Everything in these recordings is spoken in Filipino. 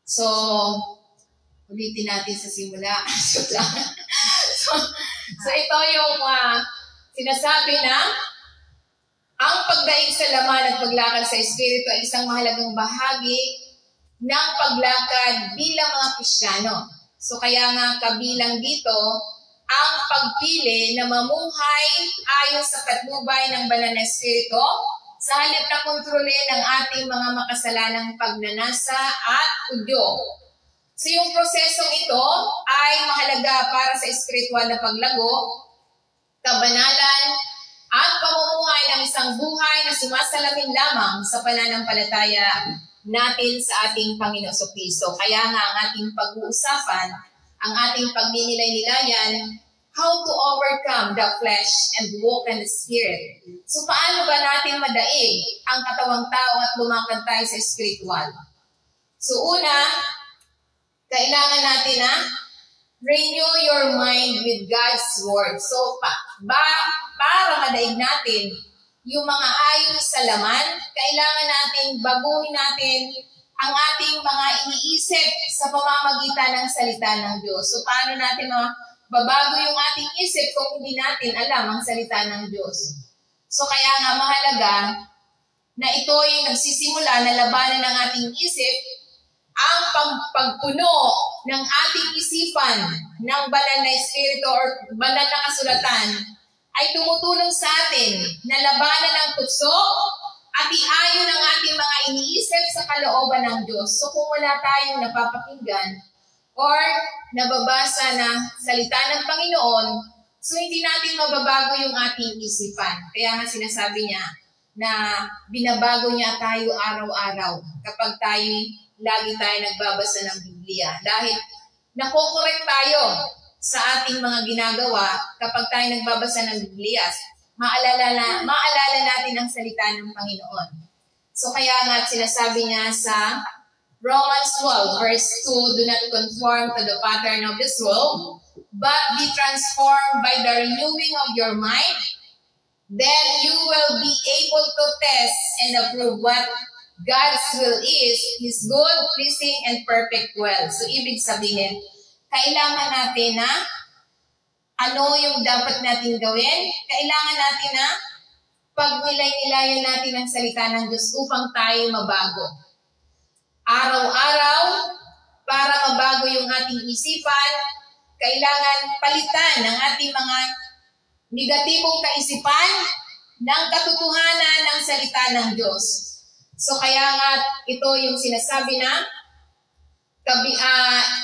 So, ulitin natin sa simula. so ito yung sinasabi na ang pagdaig sa laman at paglakad sa Espiritu ay isang mahalagang bahagi ng paglakad bilang mga Kristiyano. So kaya nga kabilang dito ang pagpili na mamuhay ayon sa patnubay ng banal na Espiritu sa halip na kontrolin ang ating mga makasalanang pagnanasa at udyo. So yung prosesong ito ay mahalaga para sa espiritual na paglago, kabanalan, at pamumuhay ng isang buhay na sumasalamin lamang sa pananampalataya natin sa ating Panginoong Kristo. Kaya nga ang ating pag-uusapan, ang ating pagninilay-nilayan, how to overcome the flesh and walk in the Spirit. So paano ba natin madaig ang katawang tao at lumakad tayo sa espiritual? So una, kailangan natin renew your mind with God's Word. So, para madaig natin yung mga ayon sa laman, kailangan natin baguhin natin ang ating mga iniisip sa pamamagitan ng salita ng Diyos. So, paano natin babago yung ating isip kung hindi natin alam ang salita ng Diyos? So, kaya nga mahalaga na ito yung nagsisimula na labanan ng ating isip, ang pagpuno ng ating isipan ng banal na Espiritu or banal na kasulatan ay tumutulong sa atin na labanan ang tukso at iayon ang ating mga iniisip sa kalooban ng Diyos. So kung wala tayong napapakinggan or nababasa na salita ng Panginoon, so hindi natin mababago yung ating isipan. Kaya nga sinasabi niya na binabago niya tayo araw-araw kapag lagi tayo nagbabasa ng Biblia. Dahil nakokorek tayo sa ating mga ginagawa kapag tayo nagbabasa ng Biblia. Maalala natin ang salita ng Panginoon. So kaya nga sinasabi niya sa Romans 12 verse 2, do not conform to the pattern of this world, but be transformed by the renewing of your mind. Then you will be able to test and approve what God's will is His good, pleasing, and perfect will. So, ibig sabihin, kailangan natin ano yung dapat natin gawin? Kailangan natin pagnilay-nilayan natin ang salita ng Diyos upang tayo mabago. Araw-araw, para mabago yung ating isipan, kailangan palitan ang ating mga negatibong kaisipan ng katotohanan ng salita ng Diyos. So kaya nga ito yung sinasabi na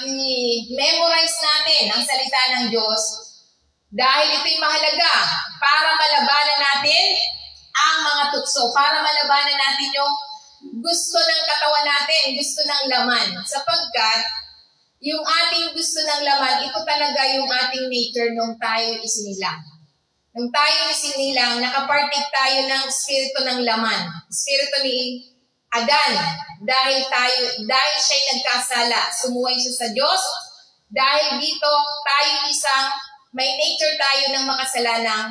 i-memorize natin ang salita ng Diyos dahil ito'y mahalaga para malabanan natin ang mga tukso, para malabanan natin yung gusto ng katawan natin, gusto ng laman. Sapagkat yung ating gusto ng laman, ito talaga yung ating nature nung tayo isinilang. Nung tayo isinilang, nakapartik tayo ng spirito ng laman. Spirito ni Adan. Dahil siya'y nagkasala, sumuway siya sa Diyos. Dahil dito, tayo may nature tayo ng makasalanang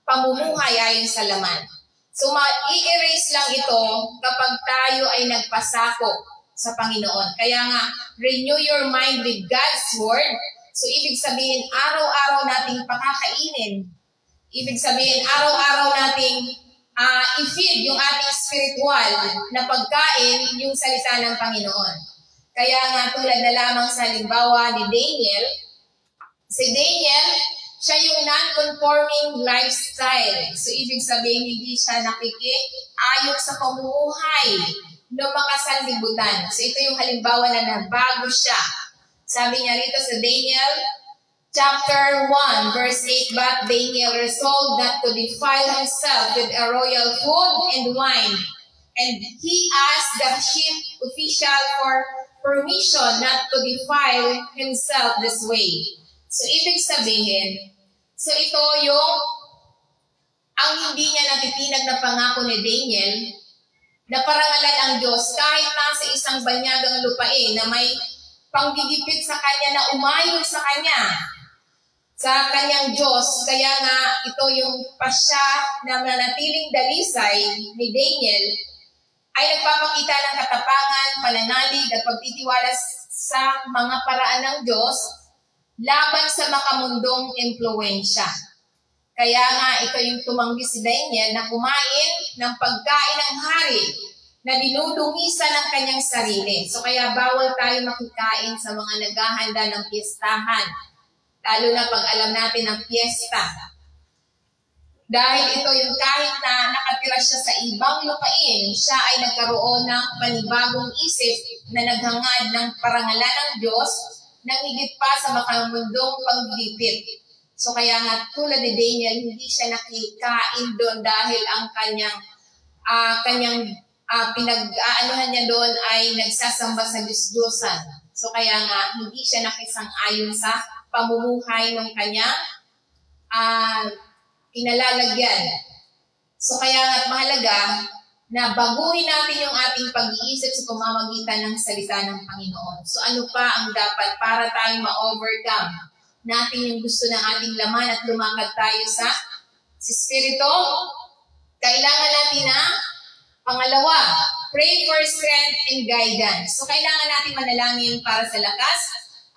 pamumuhay ayon sa laman. So, i-erase lang ito kapag tayo ay nagpasako sa Panginoon. Kaya nga, renew your mind with God's Word. So, ibig sabihin, araw-araw nating pakakainin. Ibig sabihin, araw-araw nating i-feed yung ating spiritual na pagkain, yung salita ng Panginoon. Kaya nga, tulad na lamang sa halimbawa ni Daniel, si Daniel, siya yung non-conforming lifestyle. So, ibig sabihin, hindi siya nakikiayos sa pamumuhay ng mga sanlibutan. So, ito yung halimbawa na nabago siya. Sabi niya rito sa Daniel, Chapter 1, verse 8, but Daniel resolved not to defile himself with a royal food and wine. And he asked the chief official for permission not to defile himself this way. So, ibig sabihin, so ito yung ang hindi niya natitinag na pangako ni Daniel na parangalan ang Diyos kahit nasa isang banyagang lupain na may panggigipit sa kanya na umayon sa kanya. Sa kanyang Diyos, kaya nga ito yung pasya na manatiling dalisay ni Daniel ay nagpapakita ng katapangan, pananalig at pagtitiwala sa mga paraan ng Diyos laban sa makamundong impluensya. Kaya nga ito yung tumanggi si Daniel na kumain ng pagkain ng hari na dinudungisan ng kanyang sarili. So kaya bawal tayo makikain sa mga naghahanda ng piyestahan, lalo na pag alam natin ang piyesta. Dahil ito yung kahit na nakatira siya sa ibang lupain, siya ay nagkaroon ng panibagong isip na naghangad ng parangalan ng Diyos nang higit pa sa makamundong paglipit. So kaya nga tulad ni Daniel, hindi siya nakikain doon dahil ang kanyang pinag-aanuhan niya doon ay nagsasamba sa Diyos-Diyosan. So kaya nga hindi siya nakisang-ayon sa pamumuhay ng kanyang pinalalagyan. So kaya nga't mahalaga na baguhin natin yung ating pag-iisip sa pamamagitan ng salita ng Panginoon. So ano pa ang dapat para tayo ma-overcome natin yung gusto ng ating laman at lumakad tayo sa Espiritu? Kailangan natin na pangalawa, pray for strength and guidance. So kailangan natin manalangin para sa lakas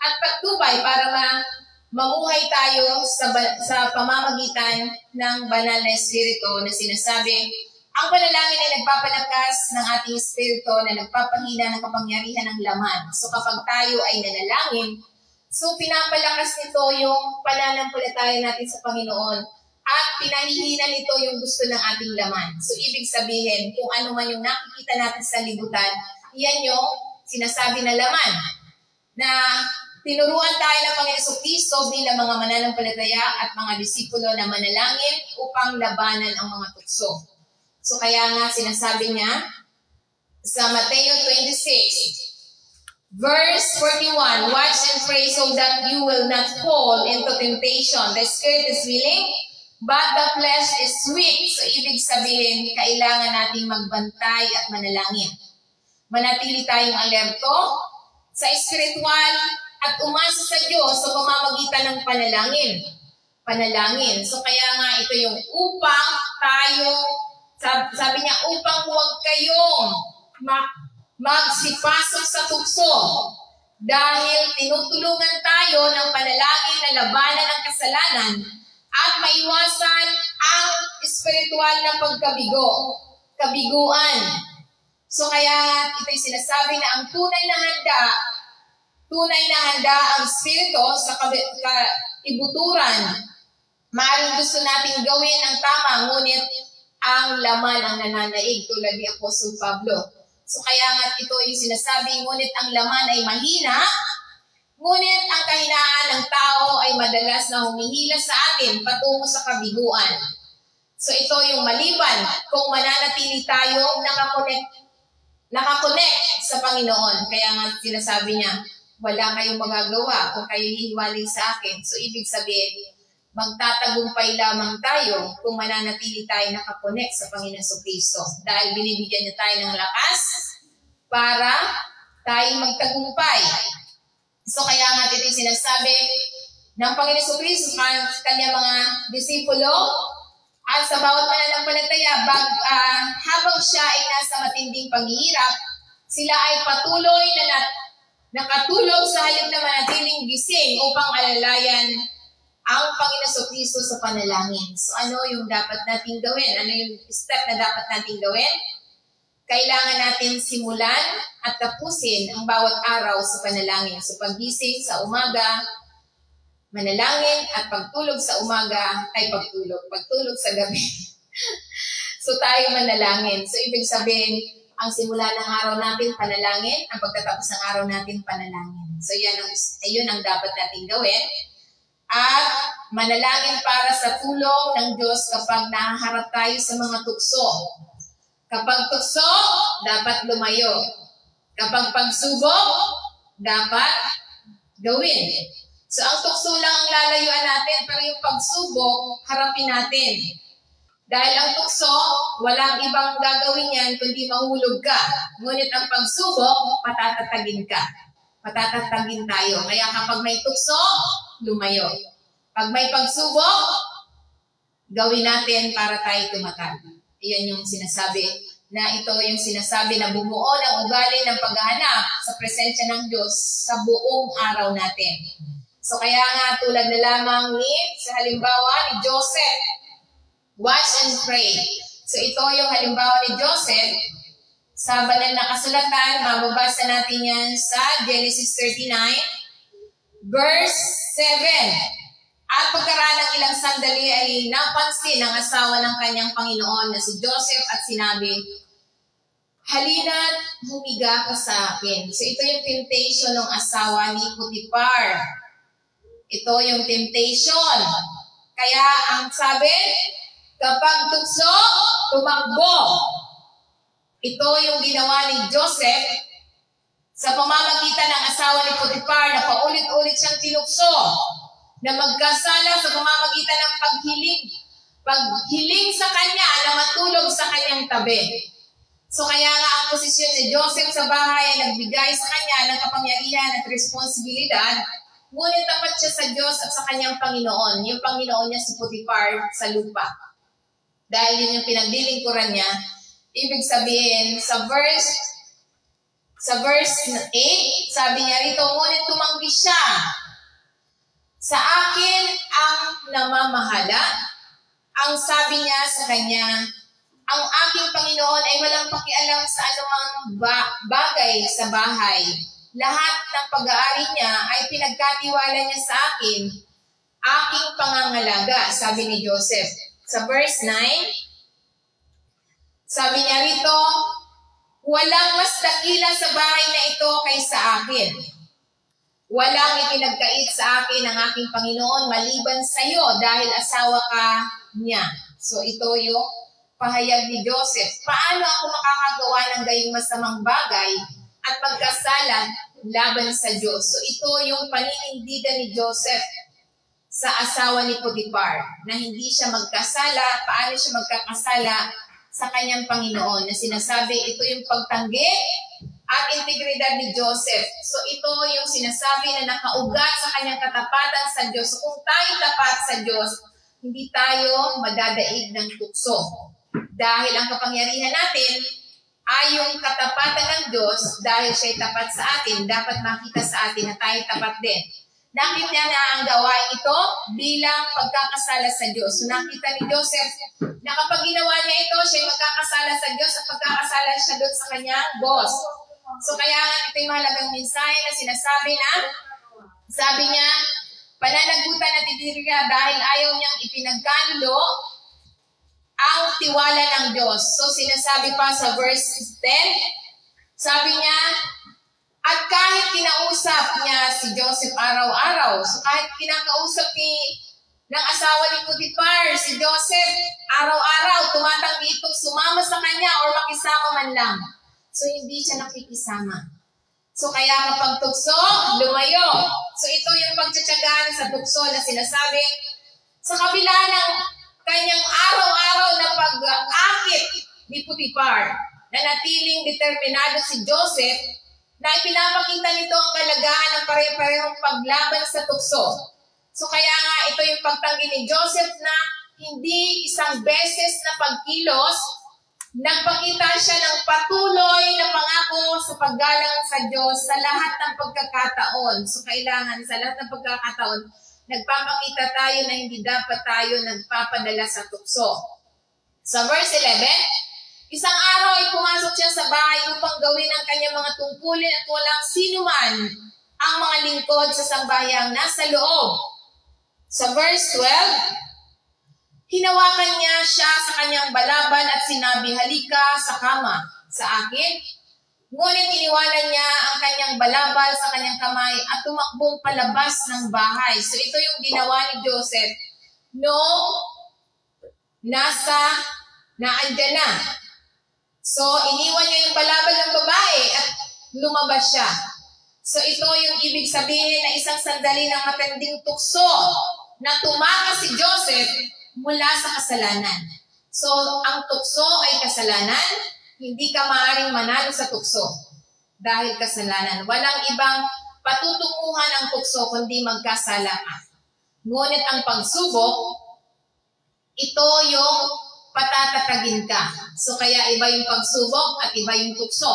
at pagtubay para mamuhay tayo sa pamamagitan ng banal na Espiritu na sinasabi, ang panalangin ay nagpapalakas ng ating Espiritu na nagpapahina ng kapangyarihan ng laman. So kapag tayo ay nanalangin, so pinapalakas nito yung pananampalataya natin sa Panginoon at pinahihina nito yung gusto ng ating laman. So ibig sabihin, kung ano man yung nakikita natin sa libutan, yan yung sinasabi na laman na tinuruan tayo ng Panginoon Kristo bilang mga mananampalataya at mga disipulo na manalangin upang labanan ang mga tukso. So kaya nga sinasabi niya sa Mateo 26, verse 41, watch and pray so that you will not fall into temptation. The spirit is willing, but the flesh is weak. So ibig sabihin, kailangan nating magbantay at manalangin. Manatili tayong alerto sa espiritual at umasa sa Diyos sa pamamagitan ng panalangin. So kaya nga ito yung upang tayo, sabi niya, upang huwag kayong magsipasok sa tukso. Dahil tinutulungan tayo ng panalangin na labanan ang kasalanan at maiwasan ang espiritual na kabiguan. So kaya ito'y sinasabi na ang tunay na handa ang Espiritu sa ibuturan. Maaaring gusto nating gawin ang tama, ngunit ang laman ang nananaig tulad ni Apostol Pablo. So kaya nga ito yung sinasabi, ngunit ang laman ay mahina, ngunit ang kahinaan ng tao ay madalas na humihila sa atin patungo sa kabiguan. So ito yung maliban kung mananatili tayo nakakonek sa Panginoon. Kaya nga sinasabi niya, wala kayong magagawa kung kayo hihiwalay sa akin. So ibig sabihin, magtatagumpay lamang tayo kung mananatili tayo nakakonek sa Panginoon Kristo. Dahil binibigyan niya tayo ng lakas para tayo magtagumpay. So kaya nga ito yung sinasabi ng Panginoon Kristo sa kanyang mga disipulo at sa bawat mananampalataya, habang siya ay nasa matinding paghihirap, sila ay patuloy na nakatulog sa halip na manatiling gising upang alalayan ang Panginoon Kristo sa panalangin. So ano yung dapat natin gawin? Ano yung step na dapat natin gawin? Kailangan natin simulan at tapusin ang bawat araw sa panalangin. So paggising sa umaga, manalangin, at pagtulog sa umaga ay pagtulog sa gabi. So tayo manalangin. So ibig sabihin, ang simula ng araw natin panalangin, ang pagtatapos ng araw natin panalangin. So yun ang dapat natin gawin. At manalangin para sa tulong ng Diyos kapag nahaharap tayo sa mga tukso. Kapag tukso, dapat lumayo. Kapag pagsubok, dapat gawin. So ang tukso lang ang lalayuan natin, pero yung pagsubok, harapin natin. Dahil ang tukso, walang ibang gagawin yan kundi mahulog ka. Ngunit ang pagsubok, patatatagin ka. Patatatagin tayo. Kaya kapag may tukso, lumayo. Pag may pagsubok, gawin natin para tayo tumatag. Iyan yung sinasabi na ito yung sinasabi na bumuo ng ugali ng paghahanap sa presensya ng Diyos sa buong araw natin. So kaya nga tulad na lamang sa halimbawa ni Joseph, watch and pray. So ito yung halimbawa ni Joseph. Sa banal na kasulatan, mababasa natin yan sa Genesis 39, verse 7. At pagkaraan ng ilang sandali ay napansin ng asawa ng kanyang Panginoon na si Joseph at sinabi, halina't humiga ka sa akin. So ito yung temptation ng asawa ni Potiphar. Ito yung temptation. Kaya ang sabi, kapag tukso, tumakbo. Ito yung ginawa ni Joseph sa pamamagitan ng asawa ni Potiphar na paulit-ulit siyang tinukso na magkasala sa pamamagitan ng paghiling sa kanya na matulog sa kanyang tabi. So kaya nga ang posisyon ni Joseph sa bahay ay nagbigay sa kanya ng kapangyarihan at responsibilidad, ngunit tapat siya sa Diyos at sa kanyang Panginoon. Yung Panginoon niya si Potiphar sa lupa. Dahil yun yung pinaglilingkuran niya. Ibig sabihin, sa verse 8, sabi niya rito, ngunit tumanggi siya. Sa akin ang namamahala. Ang sabi niya sa kanya, ang aking Panginoon ay walang pakialam sa anumang bagay sa bahay. Lahat ng pag-aari niya ay pinagkatiwala niya sa akin, aking pangangalaga, sabi ni Joseph. Sa verse 9, sabi niya rito, walang mas dakila sa bahay na ito kaysa akin. Walang ipinagkait sa akin ng aking Panginoon maliban sa iyo dahil asawa ka niya. So ito yung pahayag ni Joseph. Paano ako makakagawa ng gayong masamang bagay at magkasala laban sa Diyos? So ito yung paninindigan ni Joseph sa asawa ni Potiphar na hindi siya magkasala. Paano siya magkakasala sa kanyang Panginoon? Na sinasabi, ito yung pagtanggi at integridad ni Joseph. So ito yung sinasabi na nakaugat sa kanyang katapatan sa Diyos. So kung tayo tapat sa Diyos, hindi tayo madadaig ng tukso. Dahil ang kapangyarihan natin ay yung katapatan ng Diyos, dahil siya'y tapat sa atin, dapat makita sa atin na tayo tapat din. Nakita niya na ang gawain ito bilang pagkakasala sa Diyos. So nakita ni Joseph na kapag ginawa niya ito, siya'y magkakasala sa Diyos at pagkakasala siya doon sa kanyang boss. So kaya nga ito yung mahalagang mensahe na sinasabi na, sabi niya, pananagutan at idirya dahil ayaw niyang ipinagkanulo ang tiwala ng Diyos. So sinasabi pa sa verse 10, sabi niya, at kahit kinausap niya si Joseph araw-araw, so kahit kinakausap ng asawa ni Potiphar, si Joseph, araw-araw, tumatanggi itong sumama sa kanya or makisama man lang. So, hindi siya nakikisama. So, kaya kapag tukso, lumayo. So, ito yung pagtsatsagaan sa tukso na sinasabi, sa kabila ng kanyang araw-araw na pag-akit ni Potiphar, na natiling determinado si Joseph, na ipinapakita nito ang kalagahan ng pare-parehong paglaban sa tukso. So, kaya nga ito yung pagtanggi ni Joseph na hindi isang beses na pagkilos, nagpakita siya ng patuloy na pangako sa paggalang sa Diyos sa lahat ng pagkakataon. So, kailangan sa lahat ng pagkakataon, nagpapakita tayo na hindi dapat tayo nagpapadala sa tukso. Sa verse 11, isang araw ay pumasok siya sa bahay upang gawin ang kanyang mga tungkulin at walang sinuman ang mga lingkod sa sambayang nasa loob. Sa verse 12, hinawakan niya siya sa kanyang balaban at sinabi, halika sa kama sa akin. Ngunit iniwanan niya ang kanyang balabal sa kanyang kamay at tumakbong palabas ng bahay. So ito yung ginawa ni Joseph noong naandyan na. So iniwan niya yung balabal ng babae at lumabas siya. So ito yung ibig sabihin na isang sandali ng matinding tukso na tumakas si Joseph mula sa kasalanan. So, ang tukso ay kasalanan, hindi ka maaaring manalo sa tukso dahil kasalanan. Walang ibang patutunguhan ang tukso kundi magkasala ka. Ngunit ang pagsubok, ito yung patatatagin ka. So kaya iba yung pagsubok at iba yung tukso.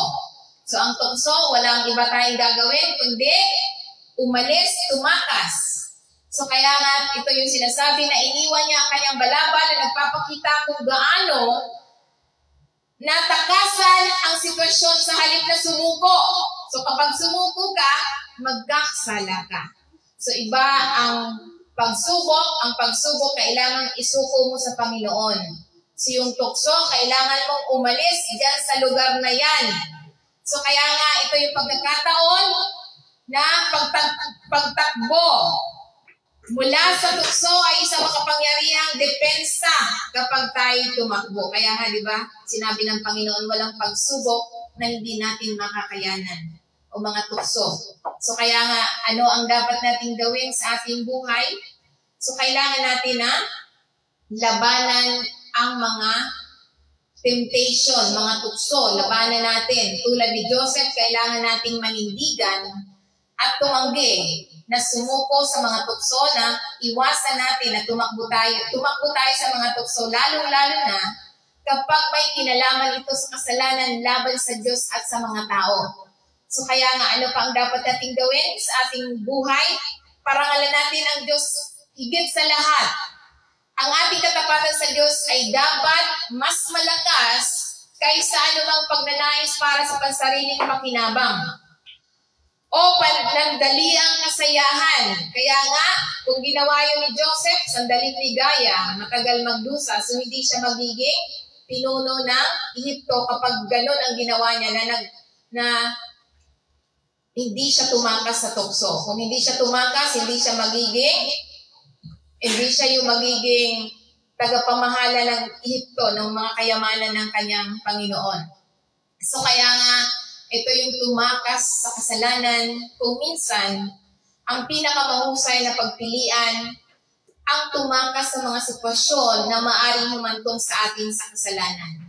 So ang tukso, walang iba tayong gagawin, kundi umalis, tumakas. So kaya nga, ito yung sinasabi na iniwan niya ang kanyang balabal na nagpapakita kung gaano natakasan ang sitwasyon sa halip na sumuko. So kapag sumuko ka, magkakasala ka. So iba ang pagsubok. Ang pagsubok, kailangan isuko mo sa Panginoon. So yung tukso, kailangan mong umalis dyan sa lugar na yan. So kaya nga, ito yung pagkakataon na pagtakbo mula sa tukso ay isang makapangyarihang depensa kapag tayo tumakbo. Kaya nga, di ba, sinabi ng Panginoon, walang pagsubok na hindi natin makakayanan o mga tukso. So kaya nga, ano ang dapat natin gawin sa ating buhay? So kailangan natin na labanan ang mga temptation, mga tukso, labanan natin. Tulad ni Joseph, kailangan nating manindigan at tumanggi na sumuko sa mga tukso na iwasan natin na tumakbo tayo sa mga tukso, lalong-lalo na kapag may kinalaman ito sa kasalanan laban sa Diyos at sa mga tao. So kaya nga, ano pa ang dapat nating gawin sa ating buhay? Parangalan natin ang Diyos higit sa lahat. Ang ating katapatan sa Diyos ay dapat mas malakas kaysa anumang pagnanais para sa pansariling pakinabang o panandaliang kasayahan. Kaya nga, kung ginawa yun ni Joseph, sandaling ligaya, matagal magdusa, so hindi siya magiging pinuno ng Ehipto kapag ganun ang ginawa niya na hindi siya tumakas sa tukso. Kung hindi siya tumakas, hindi siya yung magiging tagapamahala ng Ehipto, ng mga kayamanan ng kanyang Panginoon. So kaya nga, ito yung tumakas sa kasalanan. Kung minsan, ang pinakamahusay na pagpilian, ang tumakas sa mga sitwasyon na maaaring humantong sa atin sa kasalanan.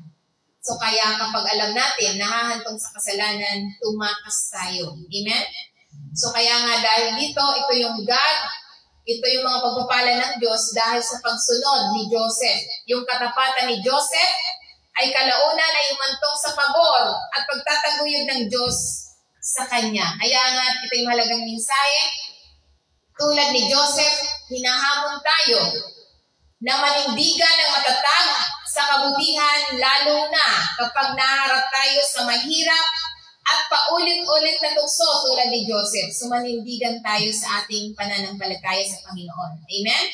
So kaya kapag alam natin, nahahantong sa kasalanan, tumakas tayo. Amen? So kaya nga dahil dito, ito yung mga pagpapala ng Diyos dahil sa pagsunod ni Joseph. Yung katapatan ni Joseph ay kalaunan ay umantong sa pabor at pagtataguyod ng Diyos sa Kanya. Kaya nga, ito yung halagang mensahe. Tulad ni Joseph, hinahamon tayo na manindigan ng matatag sa kabutihan, lalo na kapag naharap tayo sa mahirap at paulit-ulit na tukso tulad ni Joseph. So manindigan tayo sa ating pananampalataya sa Panginoon. Amen?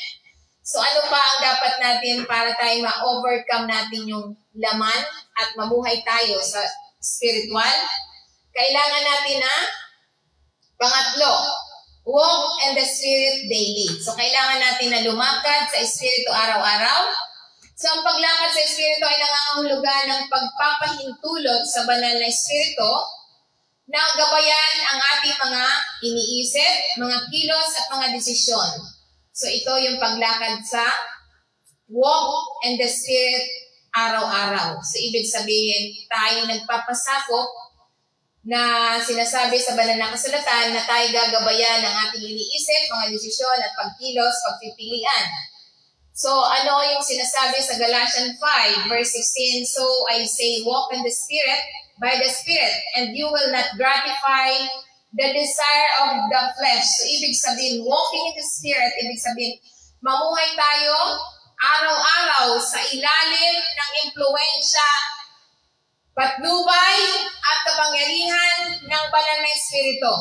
So ano pa ang dapat natin para tayo ma-overcome natin yung laman at mamuhay tayo sa spiritual? Kailangan natin na pangatlo, walk in the Spirit daily. So kailangan natin na lumakad sa Espiritu araw-araw. So ang paglakad sa Espiritu ay nangangahulugan ng pagpapahintulot sa banal na Espiritu na gabayan ang ating mga iniisip, mga kilos at mga desisyon. So ito yung paglakad sa walk in the Spirit araw-araw. So ibig sabihin, tayo nagpapasakop na sinasabi sa banal na kasulatan na tayo gagabayan ng ating iniisip, mga desisyon at pagkilos, pagpipilian. So ano yung sinasabi sa Galatians 5 verse 16? So I say, walk in the Spirit, by the Spirit, and you will not gratify the desire of the flesh. So, ibig sabihin, walking in the Spirit, ibig sabihin, mamuhay tayo araw-araw sa ilalim ng impluensya, patnubay, at kapangyarihan ng banal na Espiritu.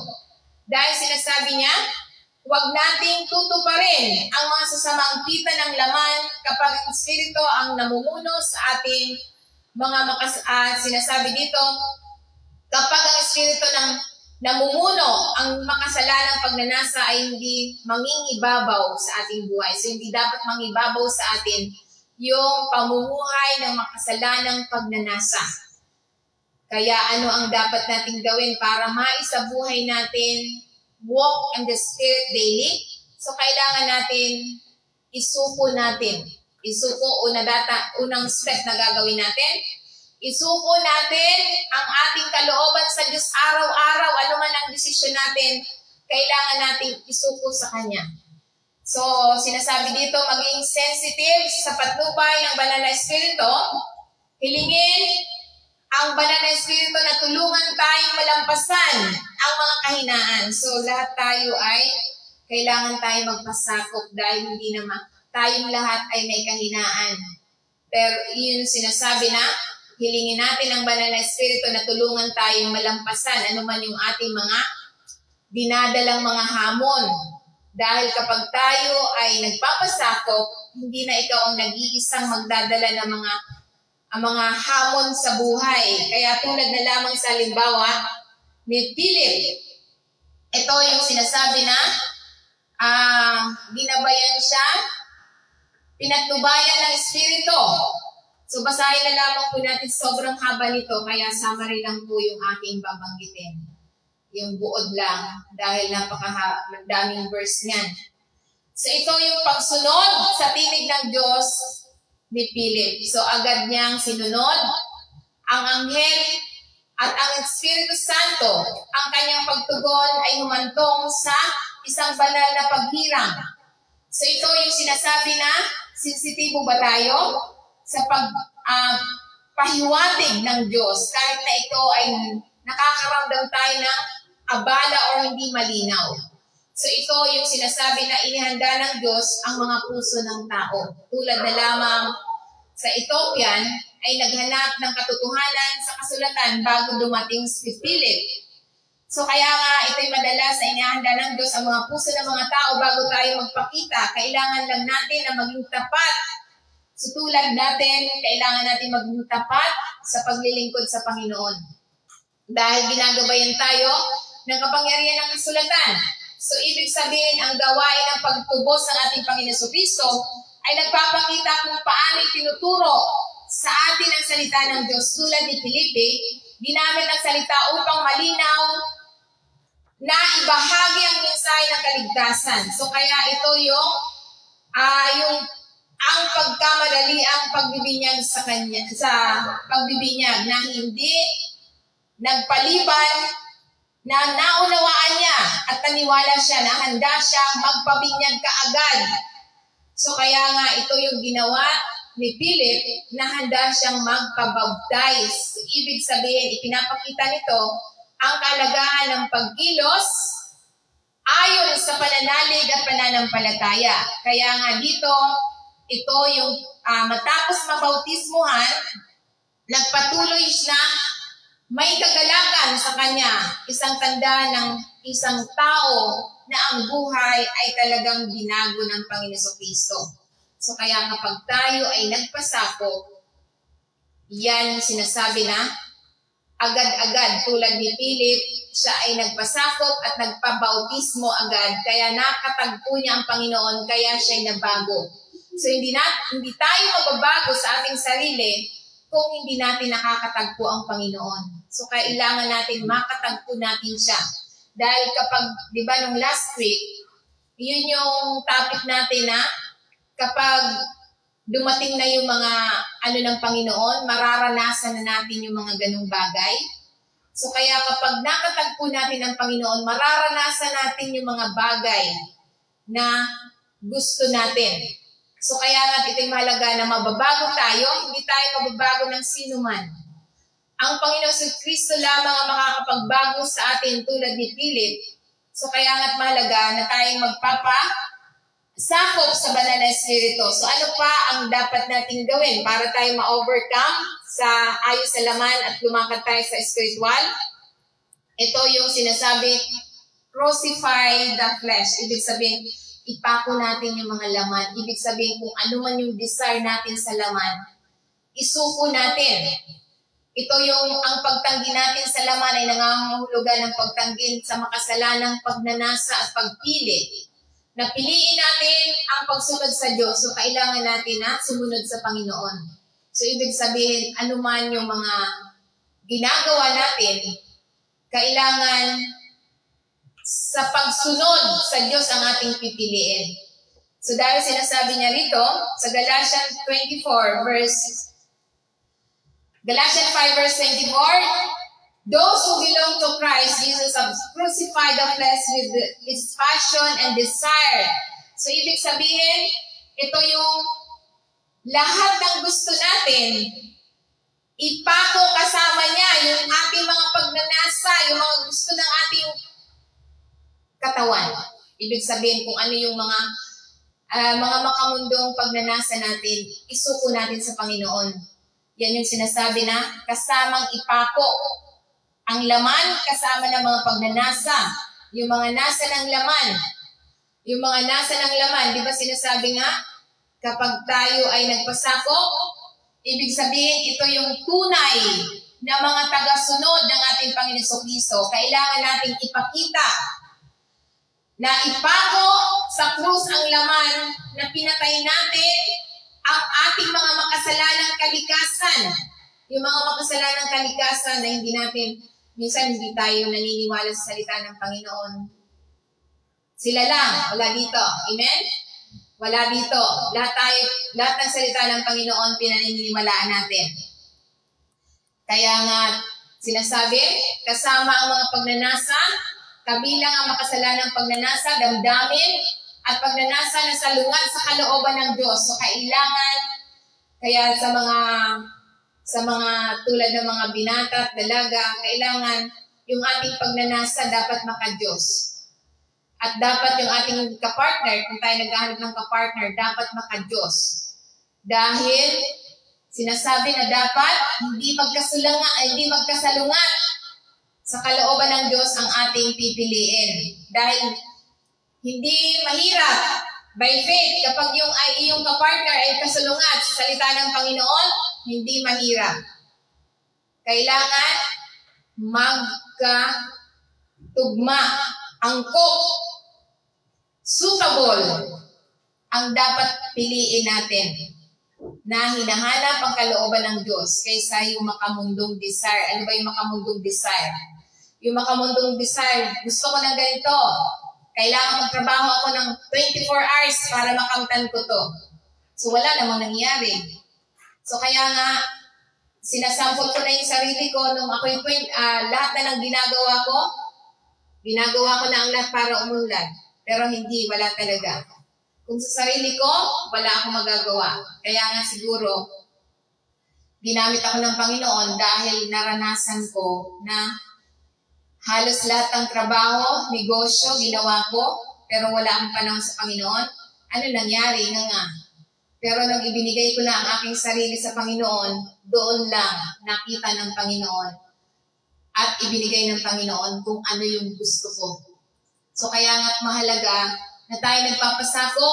Dahil sinasabi niya, huwag nating tutuparin ang mga sasamang kita ng laman kapag ang Espiritu ang namumuno sa ating mga sinasabi dito, kapag ang Espiritu ng namumuno, ang makasalanang pagnanasa ay hindi mangingibabaw sa ating buhay. So, hindi dapat mangibabaw sa atin yung pamumuhay ng makasalanang pagnanasa. Kaya ano ang dapat natin gawin para maisabuhay natin walk in the Spirit daily? So, kailangan natin isuko natin. Isuko, unang step na gagawin natin. Isuko natin ang ating kalooban sa Diyos araw-araw. Ano man ang desisyon natin, kailangan nating isuko sa Kanya. So, sinasabi dito, maging sensitive sa patnubay ng banal na Espiritu. Hilingin ang banal na Espiritu na tulungan tayong malampasan ang mga kahinaan. So, lahat tayo ay kailangan tayo magpasakop dahil hindi naman tayong lahat ay may kahinaan. Pero yun sinasabi na, hilingin natin ang banal na Espiritu na tulungan tayong malampasan anuman yung ating mga dinadalang mga hamon. Dahil kapag tayo ay nagpapasakop, hindi na ikaw ang nag-iisang magdadala ng mga hamon sa buhay. Kaya tulad na lamang sa halimbawa ni Philip, ito yung sinasabi na ginabayan siya, pinatnubayan ng Espiritu. So basahin na lamang po natin, sobrang haba nito, kaya summary lang po yung aking babanggitin. Yung buod lang, dahil napakadaming verse niyan. So ito yung pagsunod sa tinig ng Diyos ni Philip. So agad niyang sinunod ang anghel at ang Espiritu Santo. Ang kanyang pagtugon ay humantong sa isang banal na paghirang. So ito yung sinasabi na, sensitibo ba tayo sa pahiwatig ng Diyos kahit na ito ay nakakaramdam tayo ng abala o hindi malinaw. So ito yung sinasabi na inihanda ng Diyos ang mga puso ng tao. Tulad na lamang sa Ethiopian ay naghanap ng katotohanan sa kasulatan bago dumating si Philip. So kaya nga ito'y madalas na inihanda ng Diyos ang mga puso ng mga tao bago tayo magpakita. Kailangan lang natin na maging tapat. So tulad natin, kailangan natin maging tapat sa paglilingkod sa Panginoon. Dahil ginagabayan tayo ng kapangyarihan ng kasulatan. So, ibig sabihin, ang gawain ng pagtubos ng ating Panginoon Jesucristo ay nagpapakita kung paano itinuturo sa atin ang salita ng Diyos. Tulad ni Felipe, ginamit ang salita upang malinaw na ibahagi ang mensahe ng kaligtasan. So, kaya ito yung ang pagkamadali ang pagbibinyag sa kanya, sa pagbibinyag na hindi nagpaliban, na naunawaan niya at naniwala siya na handa siyang magpabinyag kaagad. So kaya nga ito yung ginawa ni Philip na handa siyang magpabaptize. So, ibig sabihin, ipinapakita nito ang kalagahan ng pagkilos ayon sa pananalig at pananampalataya. Kaya nga dito, ito yung matapos mabautismuhan, nagpatuloy na may kagalakan sa kanya, isang tanda ng isang tao na ang buhay ay talagang binago ng Panginoon Jesucristo. So kaya kapag tayo ay nagpasakop, yan sinasabi na agad-agad tulad ni Philip, siya ay nagpasakop at nagpabautismo agad, kaya nakatagpo niya ang Panginoon, kaya siya ay nabago. So hindi tayo magbabago sa ating sarili kung hindi natin nakakatagpo ang Panginoon. So, kailangan natin makatagpo natin siya. Dahil kapag, di ba, nung last week, yun yung topic natin na kapag dumating na yung mga ng Panginoon, mararanasan na natin yung mga ganung bagay. So, kaya kapag nakatagpo natin ang Panginoon, mararanasan natin yung mga bagay na gusto natin. So, kaya nga ito'y mahalaga na mababago tayo, hindi tayo mababago ng sino man. Ang Panginoon Kristo lamang ang makakapagbago sa atin tulad ni Philip. So kaya nga't mahalaga na tayong magpapasakop sa banal na Espiritu. So ano pa ang dapat nating gawin para tayo ma-overcome sa ayos sa laman at lumakad tayo sa spiritual? Ito yung sinasabi, crucify the flesh. Ibig sabihin, ipako natin yung mga laman. Ibig sabihin, kung ano man yung desire natin sa laman, isuko natin. Ito yung ang pagtanggi natin sa laman ay nangangahulugan ng pagtanggi sa makasalanang pagnanasa at pagpili. Napiliin natin ang pagsunod sa Diyos, so kailangan natin na sumunod sa Panginoon. So ibig sabihin, anuman yung mga ginagawa natin, kailangan sa pagsunod sa Diyos ang ating pipiliin. So dahil sinasabi niya rito, sa Galatians 5 verse 24, those who belong to Christ Jesus have crucified the flesh with its passion and desire. So, ibig sabihin, ito yung lahat ng gusto natin, ipako kasama niya yung ating mga pagnanasa, yung mga gusto ng ating katawan. Ibig sabihin kung ano yung mga makamundong pagnanasa natin, isuko natin sa Panginoon. Yan yung sinasabi na kasamang ipako. Ang laman, kasama ng mga pagnanasa. Yung mga nasa ng laman. Yung mga nasa ng laman, di ba sinasabi nga, kapag tayo ay nagpasako, ibig sabihin ito yung tunay na mga tagasunod ng ating Panginoon Kristo. Kailangan nating ipakita na ipako sa krus ang laman na pinatay natin ang ating mga makasalanang kalikasan. Yung mga makasalanang kalikasan na hindi natin, minsan hindi tayo naniniwala sa salita ng Panginoon. Sila lang, wala dito. Amen? Wala dito. Lahat ng salita ng Panginoon pinaniniwalaan natin. Kaya nga, sinasabi, kasama ang mga pagnanasa, kabilang ang makasalanang pagnanasa, damdamin, at pagnanasa na salungat sa kalooban ng Diyos. So, kailangan, kaya sa mga tulad ng mga binata at dalaga, kailangan yung ating pagnanasa dapat maka-Diyos. At dapat yung ating kapartner, kung tayo naghahanap ng kapartner, dapat maka-Diyos. Dahil, sinasabi na dapat hindi magkasalungat sa kalooban ng Diyos ang ating pipiliin. Dahil hindi mahirap by faith kapag yung iyong kapartner ay kasalungat sa salita ng Panginoon, hindi mahirap. Kailangan magkatugma, angkop, suitable ang dapat piliin natin na hinahanap ang kalooban ng Diyos kaysa yung makamundong desire. Ano ba yung makamundong desire? Yung makamundong desire, gusto ko ng ganito. Kailangan magtrabaho ako ng 24 hours para makamtan ko to. So wala namang nangyari. So kaya nga, sinasampol ko na yung sarili ko nung ako'y lahat na ng ginagawa ko na ang lahat para umunlad. Pero hindi, wala talaga. Kung sa sarili ko, wala akong magagawa. Kaya nga siguro, ginamit ako ng Panginoon dahil naranasan ko na halos lahat ng trabaho, negosyo, ginawa ko, pero wala akong panahon sa Panginoon. Ano nangyari? Nga. Pero nang ibinigay ko na ang aking sarili sa Panginoon, doon lang nakita ng Panginoon at ibinigay ng Panginoon kung ano yung gusto ko. So kaya nga't mahalaga na tayo nagpapasako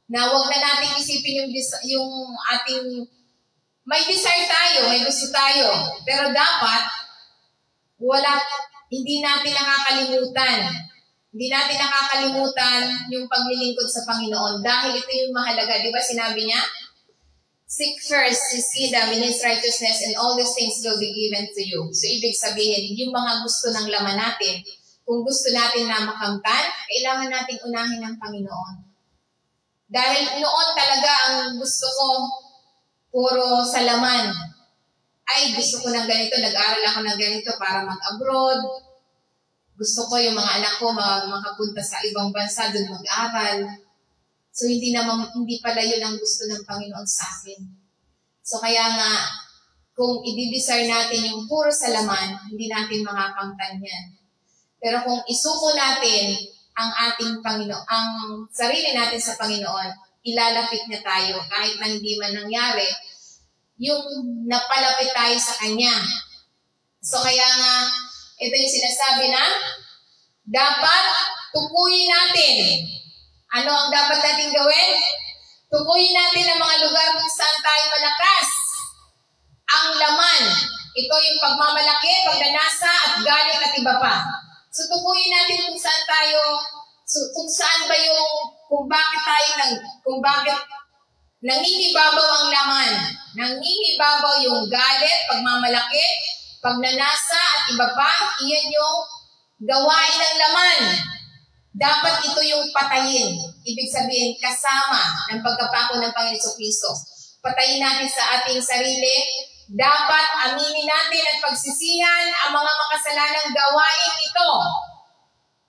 na huwag na natin isipin yung ating may desire tayo, may gusto tayo. Pero dapat hindi natin nakakalimutan. Hindi natin nakakalimutan yung paglilingkod sa Panginoon dahil ito yung mahalaga. Di ba sinabi niya? Seek first His kingdom and His righteousness and all these things will be given to you. So ibig sabihin, yung mga gusto ng laman natin, kung gusto natin na makamtan, kailangan nating unahin ng Panginoon. Dahil noon talaga ang gusto ko, puro sa laman. Ay, gusto ko ng ganito, nag-aral ako ng ganito para mag-abroad. Gusto ko yung mga anak ko makapunta sa ibang bansa, doon mag-aral. So, hindi pala yun ang gusto ng Panginoon sa akin. So, kaya nga, kung i-desire natin yung puro sa laman, hindi natin makakamtan yan. Pero kung isuko natin ang ating Panginoon, ang sarili natin sa Panginoon, ilalapit niya tayo kahit na hindi man nangyari, yung napalapit tayo sa Kanya. So kaya nga, ito yung sinasabi na, dapat tukuyin natin. Ano ang dapat natin gawin? Tukuyin natin ang mga lugar kung saan tayo malakas. Ang laman. Ito yung pagmamalaki, pagnanasa, at galit at iba pa. So tukuyin natin kung saan tayo, kung saan ba yung, kung bakit nangingibabaw ang laman. Nangingibabaw yung galit, pagmamalaki, pagnanasa, at iba pa. Iyan yung gawain ng laman. Dapat ito yung patayin. Ibig sabihin, kasama ng pagkapako ng Panginoon Kristo. Patayin natin sa ating sarili. Dapat aminin natin at pagsisihan ang mga makasalanang gawain ito.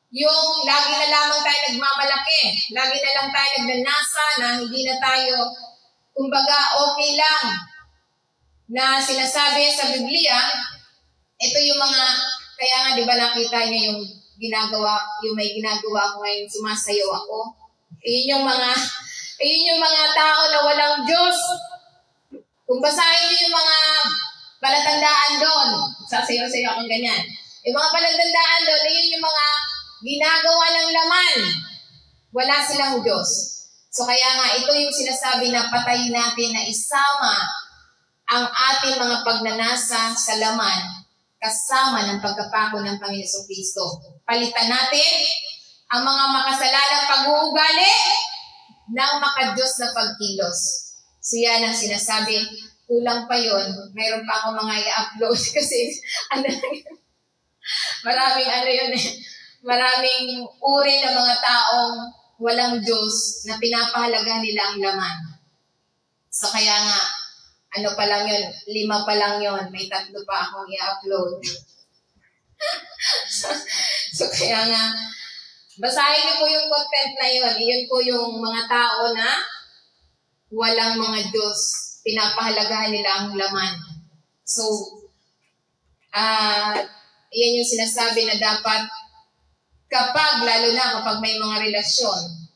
Yung lagi na lamang tayo nagmamalaki, lagi na lang tayo nagnanasa na hindi na tayo, kumbaga okay lang na sinasabi sa Biblia. Ito yung mga, kaya nga di ba nakita niyo yung ginagawa, yung may ginagawa ako ngayon, sumasayaw ako. Ayun yung mga tao na walang Diyos. Kung basahin niyo yung mga palatandaan doon, sasayaw-sayaw akong ganyan. Yung mga palatandaan doon, ayun yung mga ginagawa ng laman. Wala silang Diyos. So kaya nga, ito yung sinasabi na patayin natin na isama ang ating mga pagnanasa sa laman kasama ng pagkapako ng Panginoon Kristo. Palitan natin ang mga makasalanang pag-uugali ng makadiyos na pagkilos. So yan ang sinasabi, kulang pa yon. Mayroon pa ako mga i-upload kasi maraming uri ng mga taong walang Diyos na pinapahalagahan nila ang laman. So kaya nga, ano pa lang yun, 5 pa lang yun, may 3 pa akong i-upload. so kaya nga, basahin niyo po yung content na yun. Iyon po yung mga tao na walang mga Diyos, pinapahalagahan nila ang laman. So, yan yung sinasabi na dapat lalo na kapag may mga relasyon,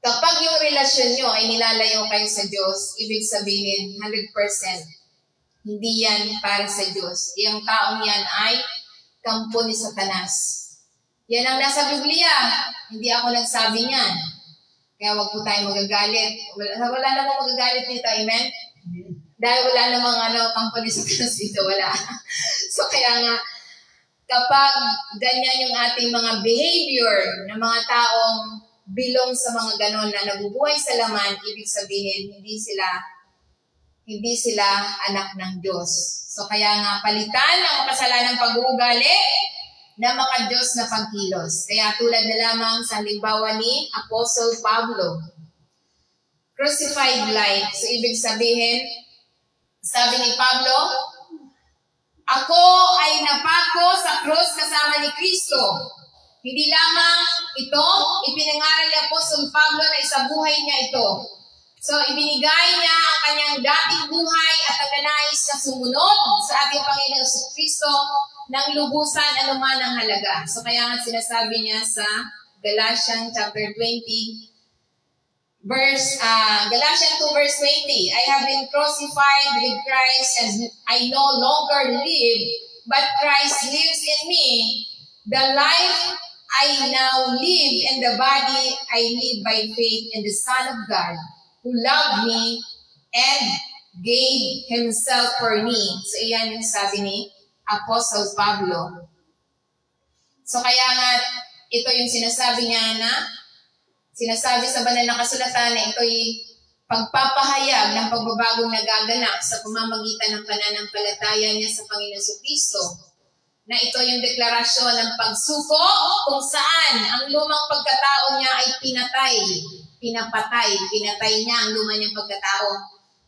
kapag yung relasyon nyo ay nilalayo kayo sa Diyos, ibig sabihin 100% hindi yan para sa Diyos. Yung taong yan ay kampo ni Satanas. Yan ang nasa Biblia. Hindi ako nagsabi niyan. Kaya wag po tayo magagalit. Wala namang magagalit dito, amen? Dahil wala namang kampo ni Satanas dito, wala. So kaya nga, kapag ganyan yung ating mga behavior ng mga taong bilong sa mga ganon na nabubuhay sa laman, ibig sabihin, hindi sila anak ng Diyos. So kaya nga, palitan ang makasalanang pag-uugali na makadiyos na pagkilos. Kaya tulad na lamang sa halimbawa ni Apostle Pablo, crucified life. So ibig sabihin, sabi ni Pablo, ako ay napako sa krus kasama ni Kristo. Hindi lamang ito, ipinangaral ni Apostol Pablo na isabuhay niya ito. So, ibinigay niya ang kanyang dating buhay at ang nanais na sumunod sa ating Panginoon Kristo ng lubusan anuman ang halaga. So, kaya nga sinasabi niya sa Galatians chapter 20, Galatians 2 verse 20, I have been crucified with Christ and I no longer live, but Christ lives in me. The life I now live in the body, I live by faith in the Son of God, who loved me and gave Himself for me. So, iyan yung sabi ni Apostle Pablo. So, kaya nga, ito yung sinasabi niya na, sinasabi sa banal na kasulatan na ito'y pagpapahayag ng pagbabagong nagaganap sa pamamagitan ng pananampalataya niya sa Panginoon Kristo. Na ito yung deklarasyon ng pagsuko kung saan ang lumang pagkatao niya ay pinatay niya ang lumang niyang pagkatao.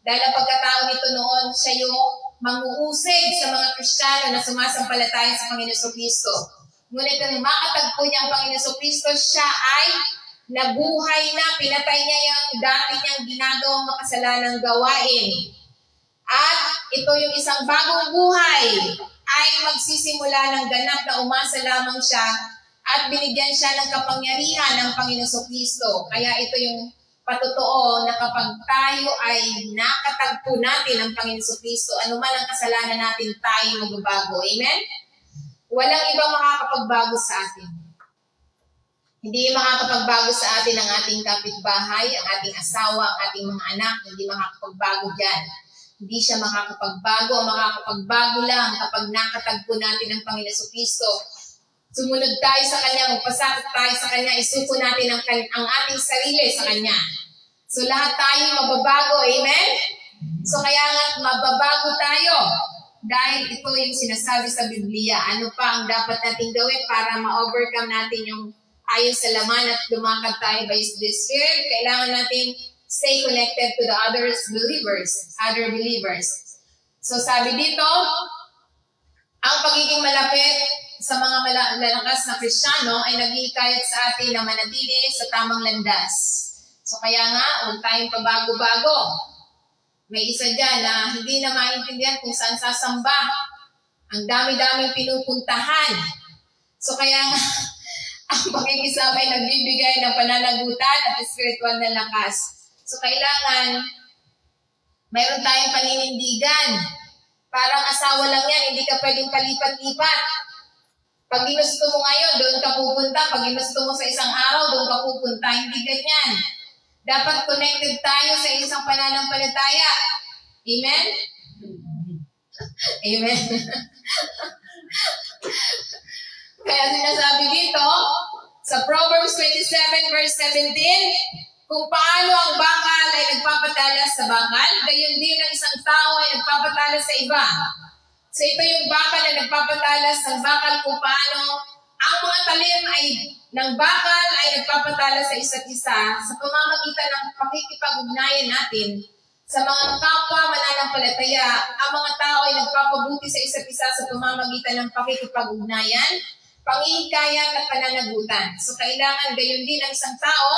Dahil ang pagkatao nito noon, siya yung manguusig sa mga Kristiyano na sumasampalataya sa Panginoon Kristo. Ngunit nang makatagpo niya ang Panginoon Kristo, siya ay nabuhay na, pinatay niya yung dati niyang ginagawang makasalanang gawain. At ito yung isang bagong buhay ay magsisimula ng ganap na umasa lamang siya at binigyan siya ng kapangyarihan ng Panginoon Kristo. Kaya ito yung patotoo na kapag tayo ay nakatagpo natin ng Panginoon Kristo, anuman ang kasalanan natin, tayo magbabago. Amen? Walang ibang makakapagbago sa atin. Hindi makakapagbago sa atin ang ating kapitbahay, ang ating asawa, ang ating mga anak. Hindi makakapagbago dyan. Hindi siya makakapagbago. Makakapagbago lang kapag nakatagpo natin ang Panginoon Kristo. Sumunod tayo sa Kanya, magpasakot tayo sa Kanya, isuko natin ang ating sarili sa Kanya. So lahat tayo mababago. Amen? So kaya nga mababago tayo. Dahil ito yung sinasabi sa Biblia. Ano pa ang dapat nating gawin para ma-overcome natin yung ayon sa laman at lumakad tayo by the Spirit? Kailangan natin stay connected to the other believers. So sabi dito, ang pagiging malapit sa mga malalakas na Kristiyano ay naghihikayat sa atin na manatili sa tamang landas. So kaya nga, huwag tayong pabago-bago. May isa dyan na hindi na maintindihan kung saan sasamba. Ang dami-daming pinupuntahan. So kaya nga, ang pakikisama ay nagbibigay ng pananagutan at spiritual na lakas. So kailangan, mayroon tayong paninindigan. Parang asawa lang yan, hindi ka pwedeng palipat-lipat. Pag ginusto mo ngayon, doon ka pupunta. Pag ginusto mo sa isang araw, doon ka pupunta. Hindi ganyan. Dapat connected tayo sa isang pananampalataya. Amen? Amen. Kaya sinasabi dito, sa Proverbs 27 verse 17, kung paano ang bakal ay nagpapatalas sa bakal, gayon din ang isang tao ay nagpapatalas sa iba. So ito yung bakal na nagpapatalas ng bakal kung paano ang mga talim ay ng bakal ay nagpapatalas sa isa't isa sa pamamagitan ng pakikipag-ugnayan natin sa mga kapwa mananampalataya. Ang mga tao ay nagpapabuti sa isa't isa sa pamamagitan ng pakikipag-ugnayan, pangihikayat at pananagutan. So kailangan gayon din ang isang tao,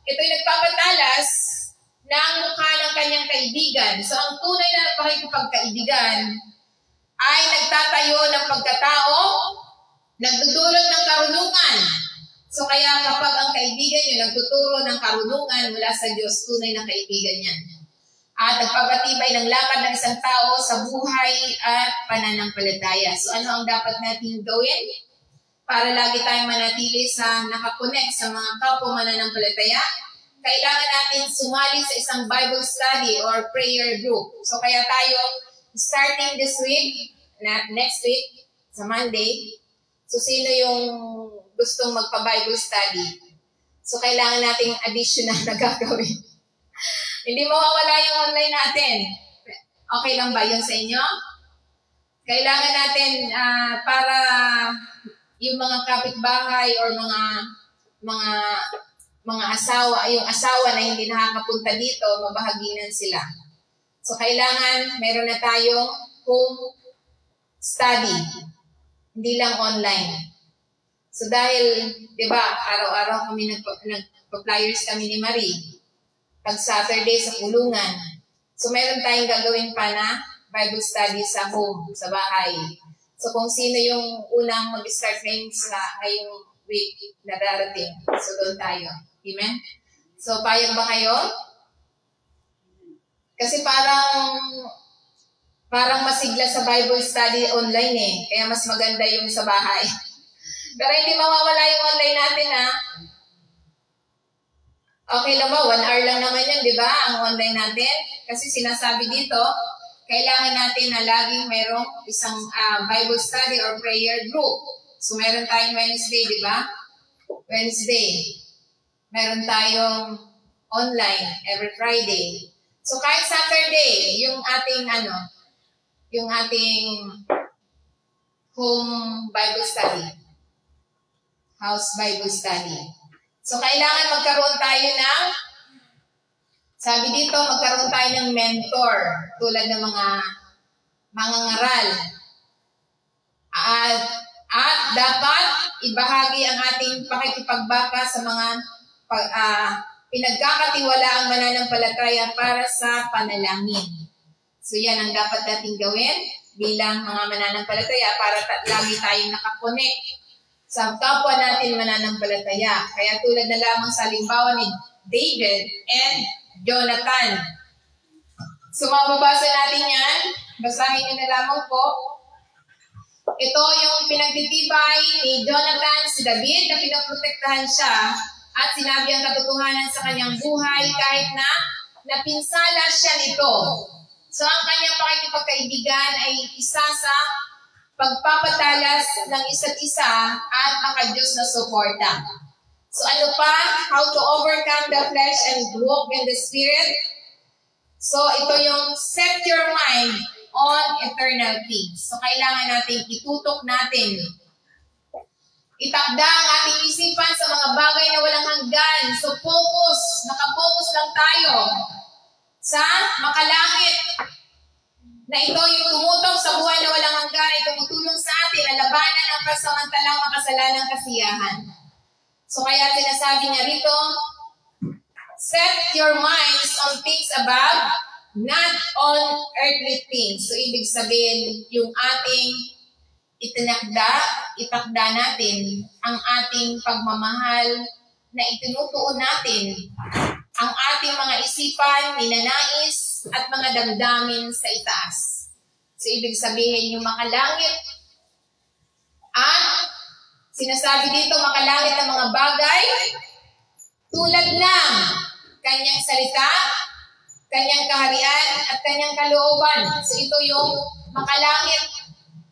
ito'y nagpapatalas ng mukha ng kanyang kaibigan. So ang tunay na pakikipagkaibigan ay nagtatayo ng pagkatao, nagdudulot ng karunungan. So kaya kapag ang kaibigan nyo nagtuturo ng karunungan mula sa Diyos, tunay na kaibigan yan. At nagpapatibay ng lakad ng isang tao sa buhay at pananampalataya. So ano ang dapat natin gawin? Para lagi tayong manatili sa nakakonect sa mga kapwa mananampalataya, kailangan natin sumali sa isang Bible study or prayer group. So kaya tayo, starting this week, next week, sa Monday, so sino yung gustong magpa-Bible study? So kailangan nating additional na gagawin. Hindi mawawala yung online natin. Okay lang ba yun sa inyo? Kailangan natin para yung mga kapitbahay or mga asawa, yung asawa na hindi nakakapunta dito, mabahaginan sila. So kailangan meron na tayong home study, hindi lang online. So dahil, di ba, araw-araw kami nagpa-flyers kami ni Marie, pag Saturday sa kulungan. So meron tayong gagawin pa na Bible study sa home, sa bahay. So kung sino yung unang mag-start ngayong week na darating, so doon tayo. Amen? So payag ba kayo? Kasi parang masigla sa Bible study online eh. Kaya mas maganda yung sa bahay. Pero hindi mawawala yung online natin ha. Okay lang ba? 1 hour lang naman yan, di ba? Ang online natin. Kasi sinasabi dito, kailangan natin na laging mayroong isang Bible study or prayer group. So meron tayong Wednesday, di ba? Wednesday. Meron tayong online every Friday. So kahit Saturday, yung ating home Bible study. House Bible study. So kailangan magkaroon tayo ng, sabi dito, magkaroon tayo ng mentor tulad ng mga ngaral. At dapat ibahagi ang ating pakikipagbaka sa mga pinagkakatiwalaang mananampalataya para sa panalangin. So yan ang dapat natin gawin bilang mga mananampalataya para lagi tayong nakakonect sa kapwa natin mananampalataya. Kaya tulad na lamang sa halimbawa ni David and Jonathan. So mababasa natin yan. Basahin nyo na lamang po. Ito yung pinagtitibay ni Jonathan, si David, na pinaprotektahan siya at sinabi ang katotohanan sa kanyang buhay kahit na napinsala siya nito. So ang kanyang pakikipagkaibigan ay isa sa pagpapatalas ng isa't isa at maka-Diyos na suporta. So ano pa? How to overcome the flesh and walk in the Spirit? So ito yung set your mind on eternal things. So kailangan natin itutok natin. Itakda ang ating isipan sa mga bagay na walang hanggan. So focus, nakapokus lang tayo sa makalangit. Na ito yung tumutok sa buhay na walang hanggan ay tumutulong sa atin na labanan ng pansamantalang makasalanang kasiyahan. So kaya sinasabi niya rito, set your minds on things above, not on earthly things. So ibig sabihin, yung ating itakda natin ang ating pagmamahal na itinutuon natin, ang ating mga isipan, ninanais, at mga damdamin sa itaas. So, ibig sabihin yung makalangit at sinasabi dito makalangit ng mga bagay tulad ng kanyang salita, kanyang kaharian, at kanyang kalooban. So, ito yung makalangit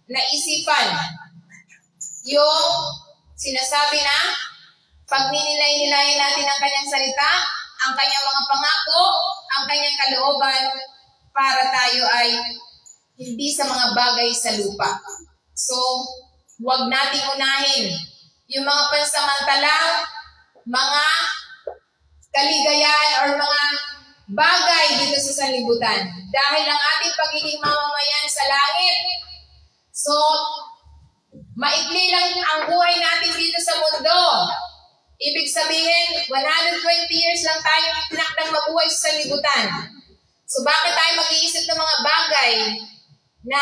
na isipan. Yung sinasabi na pag ninilay-nilayan natin ang kanyang salita, ang kanyang mga pangako, ang kanyang kalooban, para tayo ay hindi sa mga bagay sa lupa. So, huwag nating unahin yung mga pansamantalang, mga kaligayahan or mga bagay dito sa sanlibutan. Dahil ang ating pagiging mamamayan sa langit. So, maikli lang ang buhay natin dito sa mundo. Ibig sabihin, 120 years lang tayo tinakdang mabuhay sa sanlibutan. So, bakit tayo mag-iisip ng mga bagay na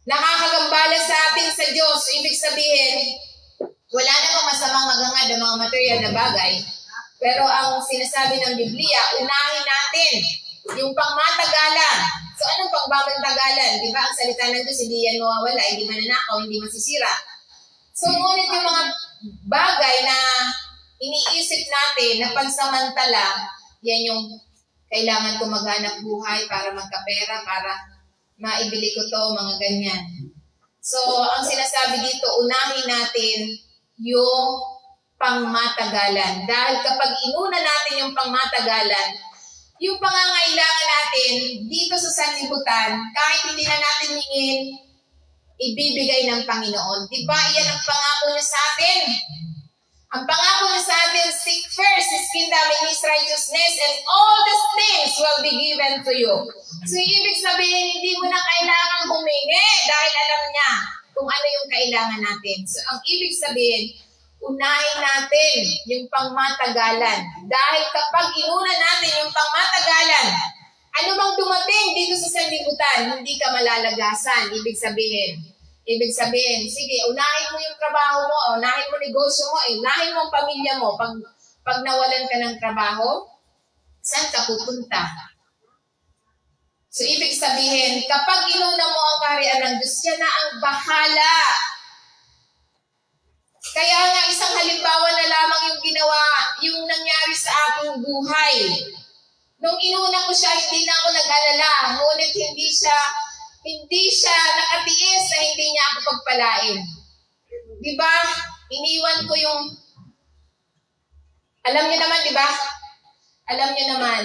nakakagambala sa atin sa Diyos? Ibig sabihin, wala namang masamang magangad ang mga material na bagay. Pero ang sinasabi ng Biblia, unahin natin yung pangmatagalan. So, anong pangmatagalan? Di ba? Ang salita ng Diyos, hindi yan mawawala, hindi mananakaw, hindi masisira. So, ngunit yung mga bagay na iniisip natin na pansamantala, yan yung kailangan ko maghanap buhay para magkapera, para maibili ko to, mga ganyan. So, ang sinasabi dito, unahin natin yung pangmatagalan. Dahil kapag inuna natin yung pangmatagalan, yung pangangailangan natin dito sa sanlibutan, kahit hindi na natin hingin, ibibigay ng Panginoon. Diba? Iyan ang pangako niya sa atin. Ang pangako niya sa atin, seek first His kingdom and His righteousness, and all these things will be given to you. So, ibig sabihin, hindi mo na kailangan humingi dahil alam niya kung ano yung kailangan natin. So, ang ibig sabihin, unahin natin yung pangmatagalan. Dahil kapag inuna natin yung pangmatagalan, ano bang dumating dito sa sanlibutan, hindi ka malalagasan. Ibig sabihin, sige, unahin mo yung trabaho mo, unahin mo negosyo mo, unahin mo ang pamilya mo. Pag nawalan ka ng trabaho, saan ka pupunta? So, ibig sabihin, kapag inuna mo ang kaharian ng Diyos, yan na ang bahala. Kaya nga, isang halimbawa na lamang yung nangyari sa aking buhay. Nung inuna ko siya, hindi na ako nag-alala. Ngunit hindi siya nakatiis na hindi niya ako pagpalain. Diba? Iniwan ko yung, alam niyo naman, diba? Alam niyo naman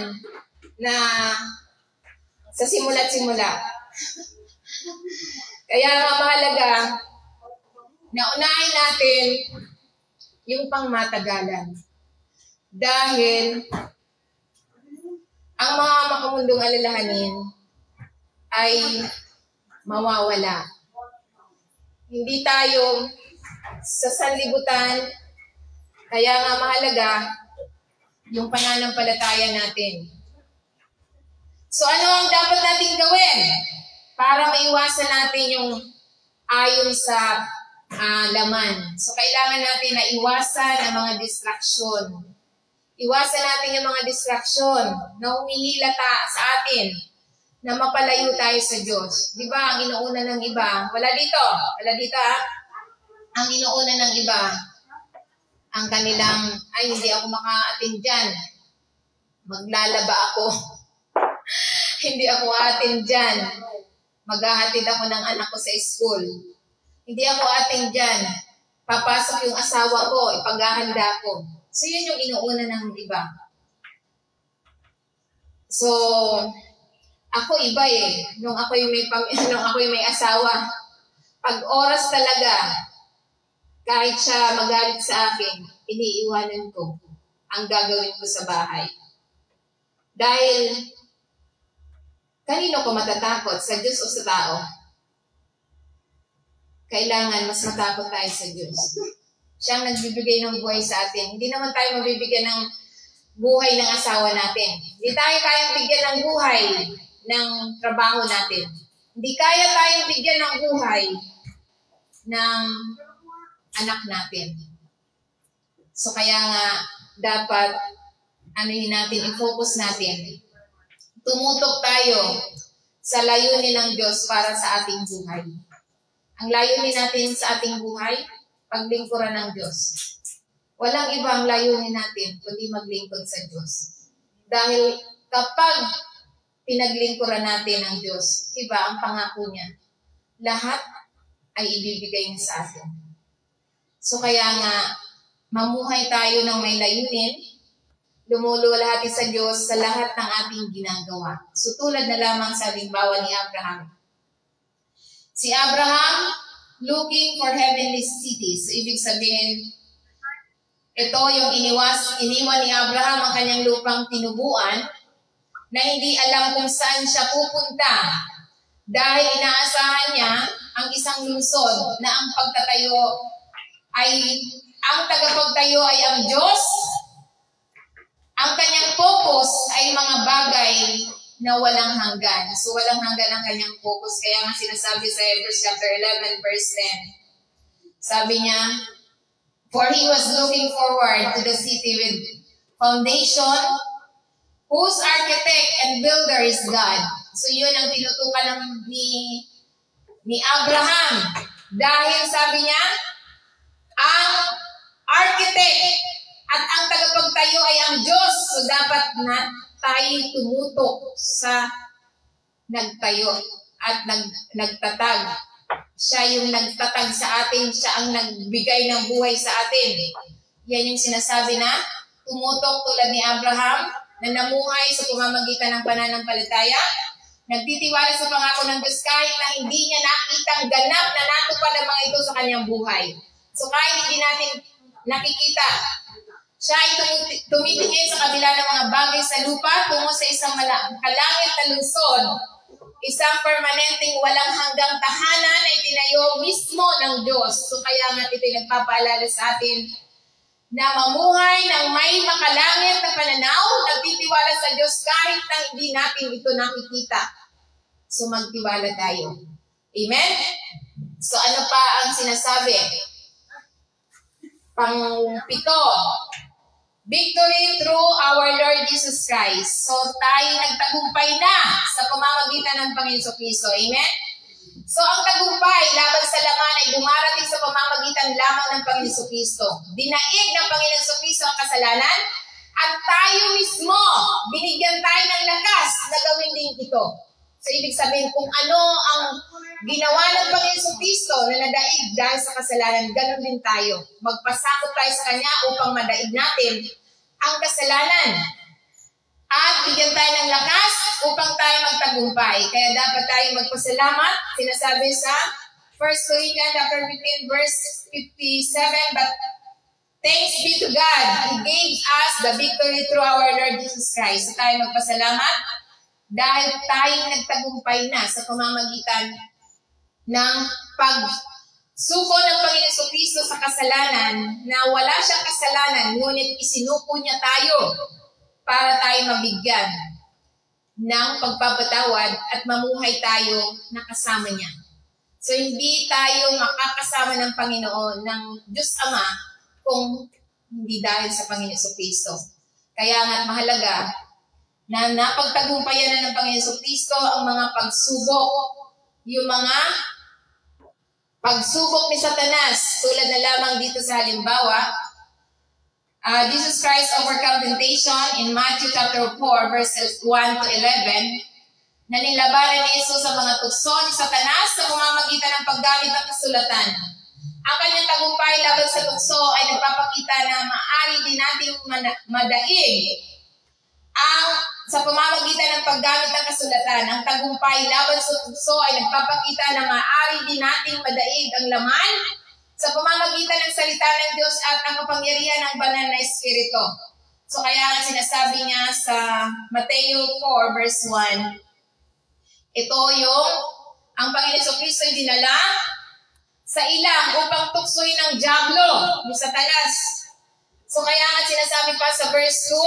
na sa simula't simula. Kaya nga mahalaga na unahin natin yung pangmatagalan. Dahil ang mga makamundong alalahanin ay mawawala. Hindi tayo sa sanlibutan, kaya nga mahalaga yung pananampalataya natin. So ano ang dapat nating gawin para maiwasan natin yung ayon sa laman? So kailangan natin na iwasan ang mga distraksyon. Iwasan natin yung mga distraksyon na humihila sa atin, na mapalayo tayo sa Diyos. Di ba, ang inuuna ng iba, wala dito ha? Ang inuuna ng iba, ang kanilang, ay hindi ako maka-attend dyan. Maglalaba ako. Hindi ako attend dyan. Maghahatid ako ng anak ko sa school. Hindi ako attend dyan. Papasok yung asawa ko, ipaghahanda ko. So, yun yung inuuna ng iba. So, ako iba nung ako'y may asawa. Pag oras talaga, kahit siya magalit sa akin, iniiwanan ko ang gagawin ko sa bahay. Dahil, kanino ko matatakot? Sa Diyos o sa tao? kailangan mas matakot tayo sa Diyos. Siya ang nagbibigay ng buhay sa atin. Hindi naman tayo mabibigyan ng buhay ng asawa natin. Hindi tayo kayang bigyan ng buhay ng trabaho natin. Hindi kaya tayong bigyan ng buhay ng anak natin. So kaya nga, dapat i-focus natin. Tumutok tayo sa layunin ng Diyos para sa ating buhay. Ang layunin natin sa ating buhay, paglingkuran ng Diyos. Walang ibang layunin natin kundi maglingkod sa Diyos. Dahil kapag pinaglingkuran natin ang Diyos, iba ang pangako niya, lahat ay ibibigay niya sa atin. So kaya nga, mamuhay tayo ng may layunin, lumuluwalhati sa Diyos sa lahat ng ating ginagawa. So tulad na lamang sa halimbawa ni Abraham. Si Abraham, looking for heavenly cities. So, ibig sabihin, ito yung iniwan ni Abraham ang kanyang lupang tinubuan na hindi alam kung saan siya pupunta dahil inaasahan niya ang isang lungsod na ang tagapagtayo ay ang Diyos. Ang kanyang focus ay mga bagay na walang hanggan. So walang hanggan ang kanyang focus. Kaya nga sinasabi sa Hebrews chapter 11 verse 10. Sabi niya, for he was looking forward to the city with foundation, whose architect and builder is God. So yun ang tinutukan ni Abraham. Dahil sabi niya, ang architect at ang tagapagtayo ay ang Diyos. So dapat na tayo tumutok sa nagtayo at nagtatag. Siya yung nagtatag sa atin. Siya ang nagbigay ng buhay sa atin. Yan yung sinasabi na tumutok tulad ni Abraham na namuhay sa pamamagitan ng pananampalataya. Nagtitiwala sa pangako ng Diyos kahit na hindi niya nakitang ganap na natupad ang mga ito sa kanyang buhay. So kahit hindi natin nakikita, siya ay tumitingin sa kabila ng mga bagay sa lupa tungo sa isang kalangit na lungsod, isang permanenteng walang hanggang tahanan na itinayo mismo ng Diyos. So kaya nga ito'y nagpapaalala sa atin na mamuhay ng may makalangit na pananaw, nagtitiwala sa Diyos kahit na hindi natin ito nakikita. So magtiwala tayo. Amen? So ano pa ang sinasabi? Pang-pito, victory through our Lord Jesus Christ. So tayo nagtagumpay na sa pamamagitan ng Panginoon Kristo. Amen? So ang tagumpay laban sa laman ay dumarating sa pamamagitan lamang ng Panginoon Kristo. Dinaig ng Panginoon Kristo ang kasalanan at tayo mismo binigyan tayo ng lakas na gawin din ito. So ibig sabihin kung ano ang ginawa ng Panginoon Kristo na nadaig dahil sa kasalanan, ganun din tayo. Magpasakop tayo sa Kanya upang madaig natin ang kasalanan. At bigyan tayo ng lakas upang tayo magtagumpay. Kaya dapat tayo magpasalamat. Sinasabi sa 1 Corinthians 15 verse 57, but thanks be to God, He gave us the victory through our Lord Jesus Christ. So tayo magpasalamat dahil tayo nagtagumpay na sa pamamagitan ng pagsuko ng Panginoon Kristo sa kasalanan na wala siyang kasalanan, ngunit isinuko niya tayo para tayo mabigyan ng pagpapatawad at mamuhay tayo na kasama niya. So hindi tayo makakasama ng Panginoon, ng Diyos Ama, kung hindi dahil sa Panginoon Kristo. Kaya nga mahalaga na napagtagumpayan na ng Panginoon Kristo ang mga pagsubok, yung mga pagsubok ni Satanas, tulad na lamang dito sa halimbawa, Jesus Christ overcome temptation in Matthew chapter 4, verses 1 to 11, na nilabanan ni Jesus sa mga tukso ni Satanas sa pamamagitan ng paggamit ng kasulatan. Ang kanyang tagumpay laban sa tukso ay nagpapakita na maaari din natin madaig sa pamamagitan ng paggamit ng kasulatan. Ang tagumpay laban sa tukso ay nagpapakita na maaari din nating madaig ang laman sa pamamagitan ng salita ng Diyos at ang kapangyarihan ng banal na Espiritu. So kaya nga sinasabi niya sa Mateo 4 verse 1, ito yung ang Panginoon Kristo ay dinala sa ilang upang tuksoin ng dyablo, ni Satanas. So kaya nga sinasabi pa sa verse 2,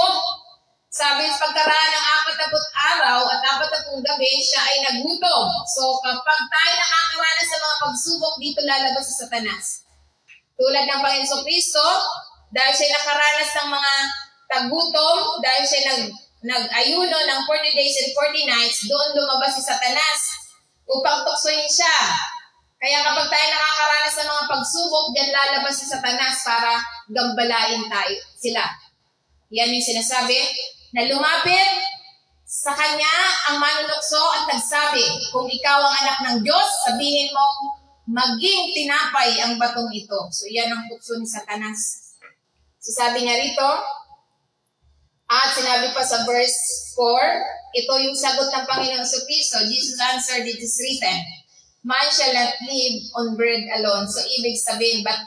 sabi sa pagkaraan ng 40 araw at 40 gabi, siya ay nagutom. So kapag tayo nakakaranas sa mga pagsubok, dito lalabas si Satanas. Tulad ng Panginoon Kristo, dahil siya nakaranas ng mga tagutom, dahil siya nag-ayuno ng 40 days and 40 nights, doon lumabas si Satanas upang tuksoin siya. Kaya kapag tayo nakakaranas ng mga pagsubok, diyan lalabas si Satanas para gambalain tayo sila. Yan yung sinasabi, na lumapit sa kanya ang manunukso at nagsabi, kung ikaw ang anak ng Diyos, sabihin mo, maging tinapay ang batong ito. So yan ang tukso ni Satanas. So sabi niya rito, at sinabi pa sa verse 4, ito yung sagot ng Panginoon Kristo. Jesus answered, it is written, man shall not live on bread alone. So ibig sabihin, but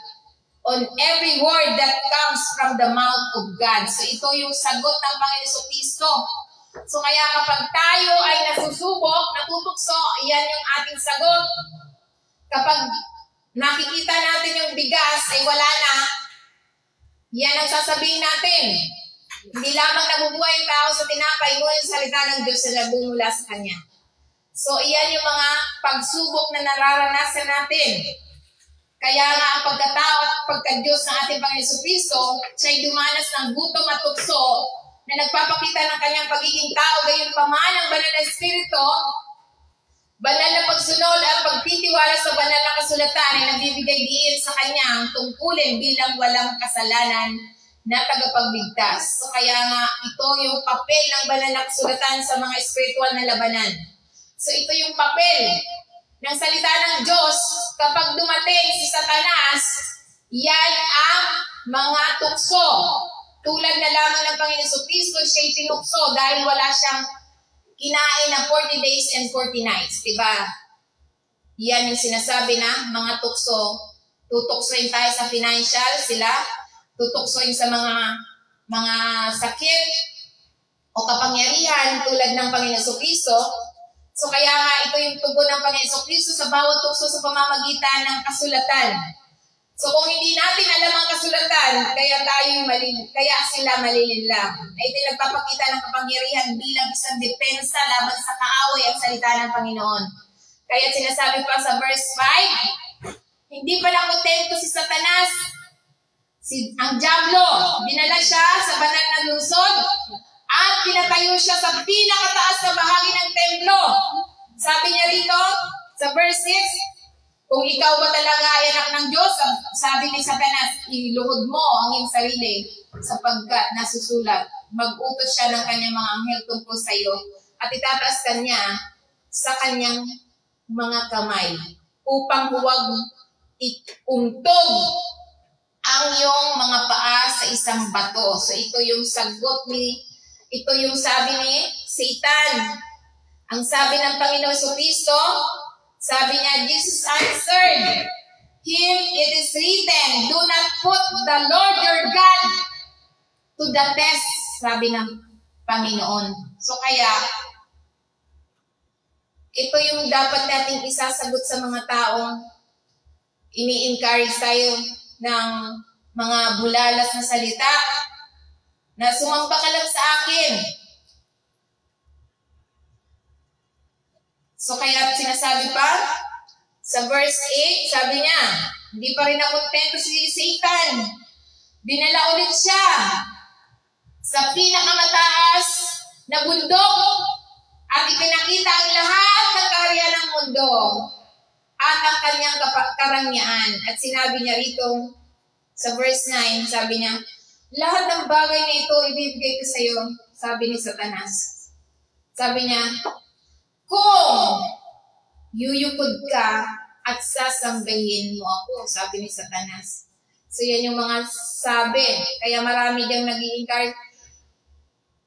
on every word that comes from the mouth of God. So ito yung sagot ng Panginoon Kristo. So kaya kapag tayo ay nasusubok, natutukso, yan yung ating sagot. Kapag nakikita natin yung bigas ay wala na, yan ang sasabihin natin. Hindi lamang nabubuhay yung tao sa tinapay, ngunit yung salita ng Diyos na bumula sa Kanya. So iyan yung mga pagsubok na nararanasan natin. Kaya nga ang pagkatao at pagka-Diyos ng ating Panginoon Kristo, siya'y dumanas ng gutom at tukso na nagpapakita ng Kanyang pagiging tao, gayon pa man ang banal na Espiritu, banal na pagsunod at pagtitiwala sa banal na kasulatan ay nagbibigay diin sa kanyang tungkulin bilang walang kasalanan na tagapagligtas. So kaya nga ito yung papel ng banal na kasulatan sa mga spiritual na labanan. So ito yung papel ng salita ng Diyos kapag dumating si Satanas, yan ang mga tukso. Tulad na lamang ng Panginoon Kristo, siya'y tinukso dahil wala siyang kinain na 40 days and 40 nights, diba? Yan yung sinasabi na mga tukso. Tutuksoin tayo sa financial, sila. Tutuksoin sa mga sakit o kapangyarihan tulad ng Panginoon Kristo. So kaya nga ito yung tugon ng Panginoon Kristo sa bawat tukso sa pamamagitan ng kasulatan. So kung hindi natin alam ang kasulatan, kaya sila malilinlang. Ito yung nagpapakita ng kapangyarihan bilang isang depensa laban sa kaaway ang salita ng Panginoon. Kaya sinasabi pa sa verse 5, hindi pala kontento si Satanas, ang dyablo, dinala siya sa banal na lungsod at pinatayo siya sa pinakataas na bahagi ng templo. Sabi niya rito sa verse 6, kung ikaw ba talaga ay anak ng Diyos, sabi ni Satanas, iluhod mo ang iyong sarili sapagkat nasusulat. Mag-utos siya ng kanyang mga anghel tungkol sa iyo at itataas kanya sa kanyang mga kamay upang huwag iuntog ang iyong mga paa sa isang bato. So ito yung ito yung sabi ni Satan. Ang sabi ng Panginoon Kristo, sabi niya, Jesus answered him, it is written, do not put the Lord your God to the test, sabi ng Panginoon. So kaya, ito yung dapat nating isasagot sa mga taong ini-encourage tayo ng mga bulalas na salita na sumamba ka lang sa akin. So kaya sinasabi pa, sa verse 8, sabi niya, hindi pa rin nakontento si Satan. Dinala ulit siya sa pinakamataas na bundok at ipinakita ang lahat ng kaharian ng mundo at ang kanyang karangyaan. At sinabi niya rito, sa verse 9, sabi niya, lahat ng bagay na ito ibibigay ko sa iyo, sabi ni Satanas. Sabi niya, kung yuyukod ka at sasambahin mo ako, sabi ni Satanas. So yan yung mga sabi. Kaya marami diyang nag-i-encourage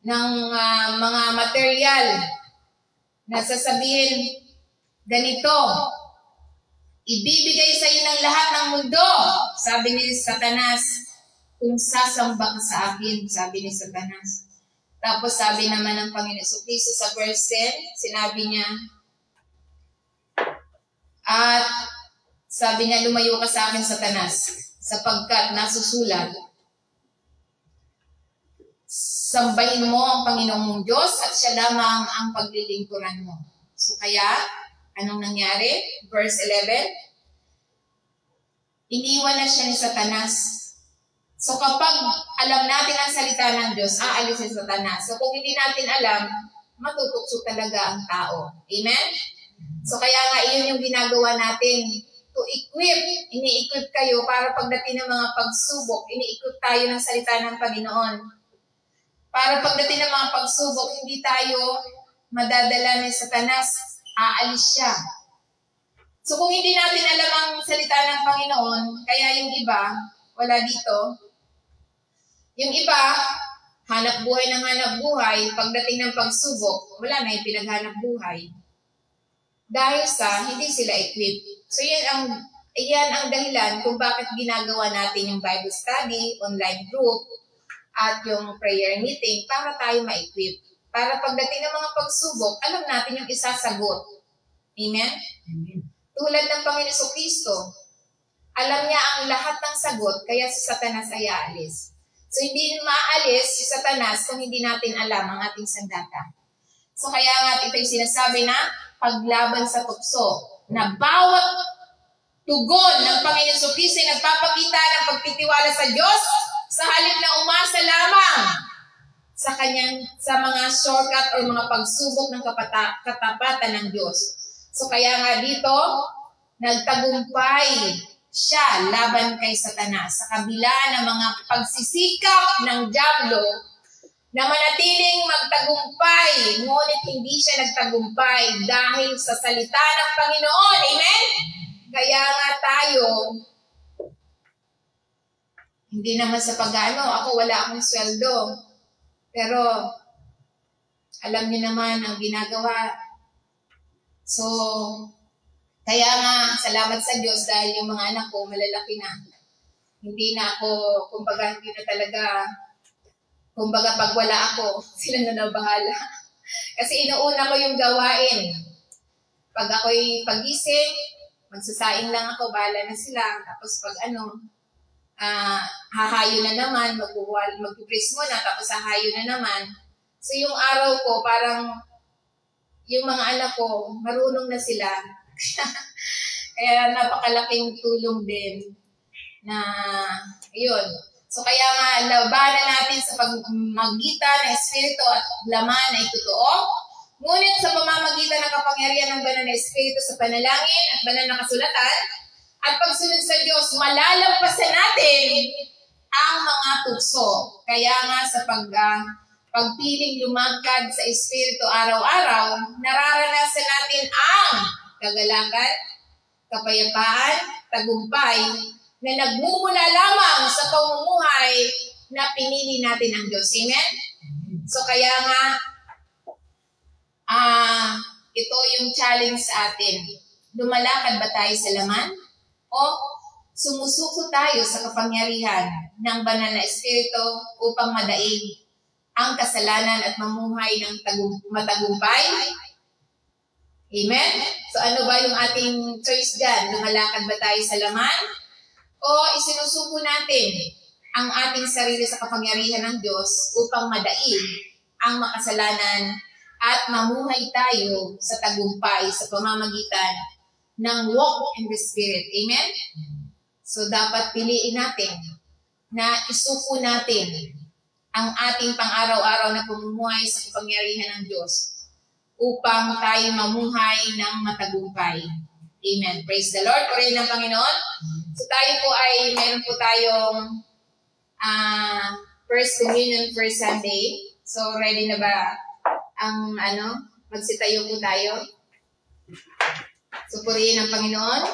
ng mga material na sasabihin, ganito, ibibigay sa iyo ng lahat ng mundo, sabi ni Satanas, kung sasamba ka sa akin, sabi ni Satanas. Tapos sabi naman ng Panginoon Kristo sa verse 10, sinabi niya, at Sabi niya, lumayo ka sa akin, Satanas, sapagkat nasusulat, sambahin mo ang Panginoong mong Diyos at siya lamang ang paglilingkuran mo. So kaya, anong nangyari? Verse 11, iniwan na siya ni Satanas. So kapag alam natin ang salita ng Diyos, aalis si Satanas. So kung hindi natin alam, matutukso talaga ang tao. Amen? So kaya nga, iyon yung ginagawa natin to equip. Ini-equip kayo para pagdating ng mga pagsubok, ini-equip tayo ng salita ng Panginoon. Para pagdating ng mga pagsubok, hindi tayo madadala ni Satanas, aalis siya. So kung hindi natin alam ang salita ng Panginoon, kaya yung iba, wala dito. Yung iba, hanap buhay ng hanap buhay, pagdating ng pagsubok, wala na yung pinaghanap buhay. Dahil sa hindi sila equipped. So yan ang dahilan kung bakit ginagawa natin yung Bible study, online group, at yung prayer meeting para tayo ma-equip. Para pagdating ng mga pagsubok, alam natin yung isasagot. Amen? Amen. Tulad ng Panginoon Kristo, alam niya ang lahat ng sagot, kaya si Satanas ay aalis. So hindi maalis si Satanas kung hindi natin alam ang ating sandata. So kaya nga ito yung sinasabi na paglaban sa tukso, na bawat tugon ng Panginoon Kristo ay nagpapakita ng pagtitiwala sa Diyos, sa halip na umasa lamang sa mga shortcut o mga pagsubok ng katapatan ng Diyos. So kaya nga dito, nagtagumpay siya laban kay Satanas sa kabila ng mga pagsisikap ng dyablo na manatiling magtagumpay, ngunit hindi siya nagtagumpay dahil sa salita ng Panginoon. Amen? Kaya nga tayo, hindi naman sa pag-ano, ako wala akong sweldo. Pero, alam niyo naman ang ginagawa. So, kaya nga, salamat sa Diyos dahil yung mga anak ko malalaki na. Hindi na ako, kumbaga, hindi na talaga, kumbaga pag wala ako, sila na nabahala. Kasi inuuna ko yung gawain. Pag ako'y pagising, magsasaing lang ako, bahala na sila. Tapos pag hahayo na naman, mag-press mo na, tapos hahayo na naman. So yung araw ko, parang yung mga anak ko, marunong na sila. Kaya napakalaking tulong din na yun. So kaya nga, labanan natin sa pagmagitan ng Espiritu at laman ay totoo. Ngunit sa pamamagitan ng kapangyarihan ng banal na Espiritu sa panalangin at banal na kasulatan, at pagsunod sa Diyos, malalampasan natin ang mga tukso. Kaya nga sa pagpiling lumagkad sa Espiritu araw-araw, nararanasan natin ang kagalakan, kapayapaan, tagumpay, na nagmumula lamang sa pamumuhay na pinili natin ang Diyos. Amen? So kaya nga, ito yung challenge sa atin. Lumalakad ba tayo sa laman? O sumusuko tayo sa kapangyarihan ng banal na Espiritu upang madaig ang kasalanan at mamuhay ng matagumpay? Amen? So ano ba yung ating choice dyan? Lumalakad ba tayo sa laman? O isinusuko natin ang ating sarili sa kapangyarihan ng Diyos upang madaig ang makasalanan at mamuhay tayo sa tagumpay sa pamamagitan ng walk in the Spirit. Amen? So, dapat piliin natin na isuko natin ang ating pang-araw-araw na pamumuhay sa kapangyarihan ng Diyos upang tayo mamuhay ng matagumpay. Amen. Praise the Lord. Purihin ng Panginoon. So, tayo po ay, meron po tayong First Communion First Sunday. So, ready na ba ang magsitayo po tayo? So, purihin ng Panginoon.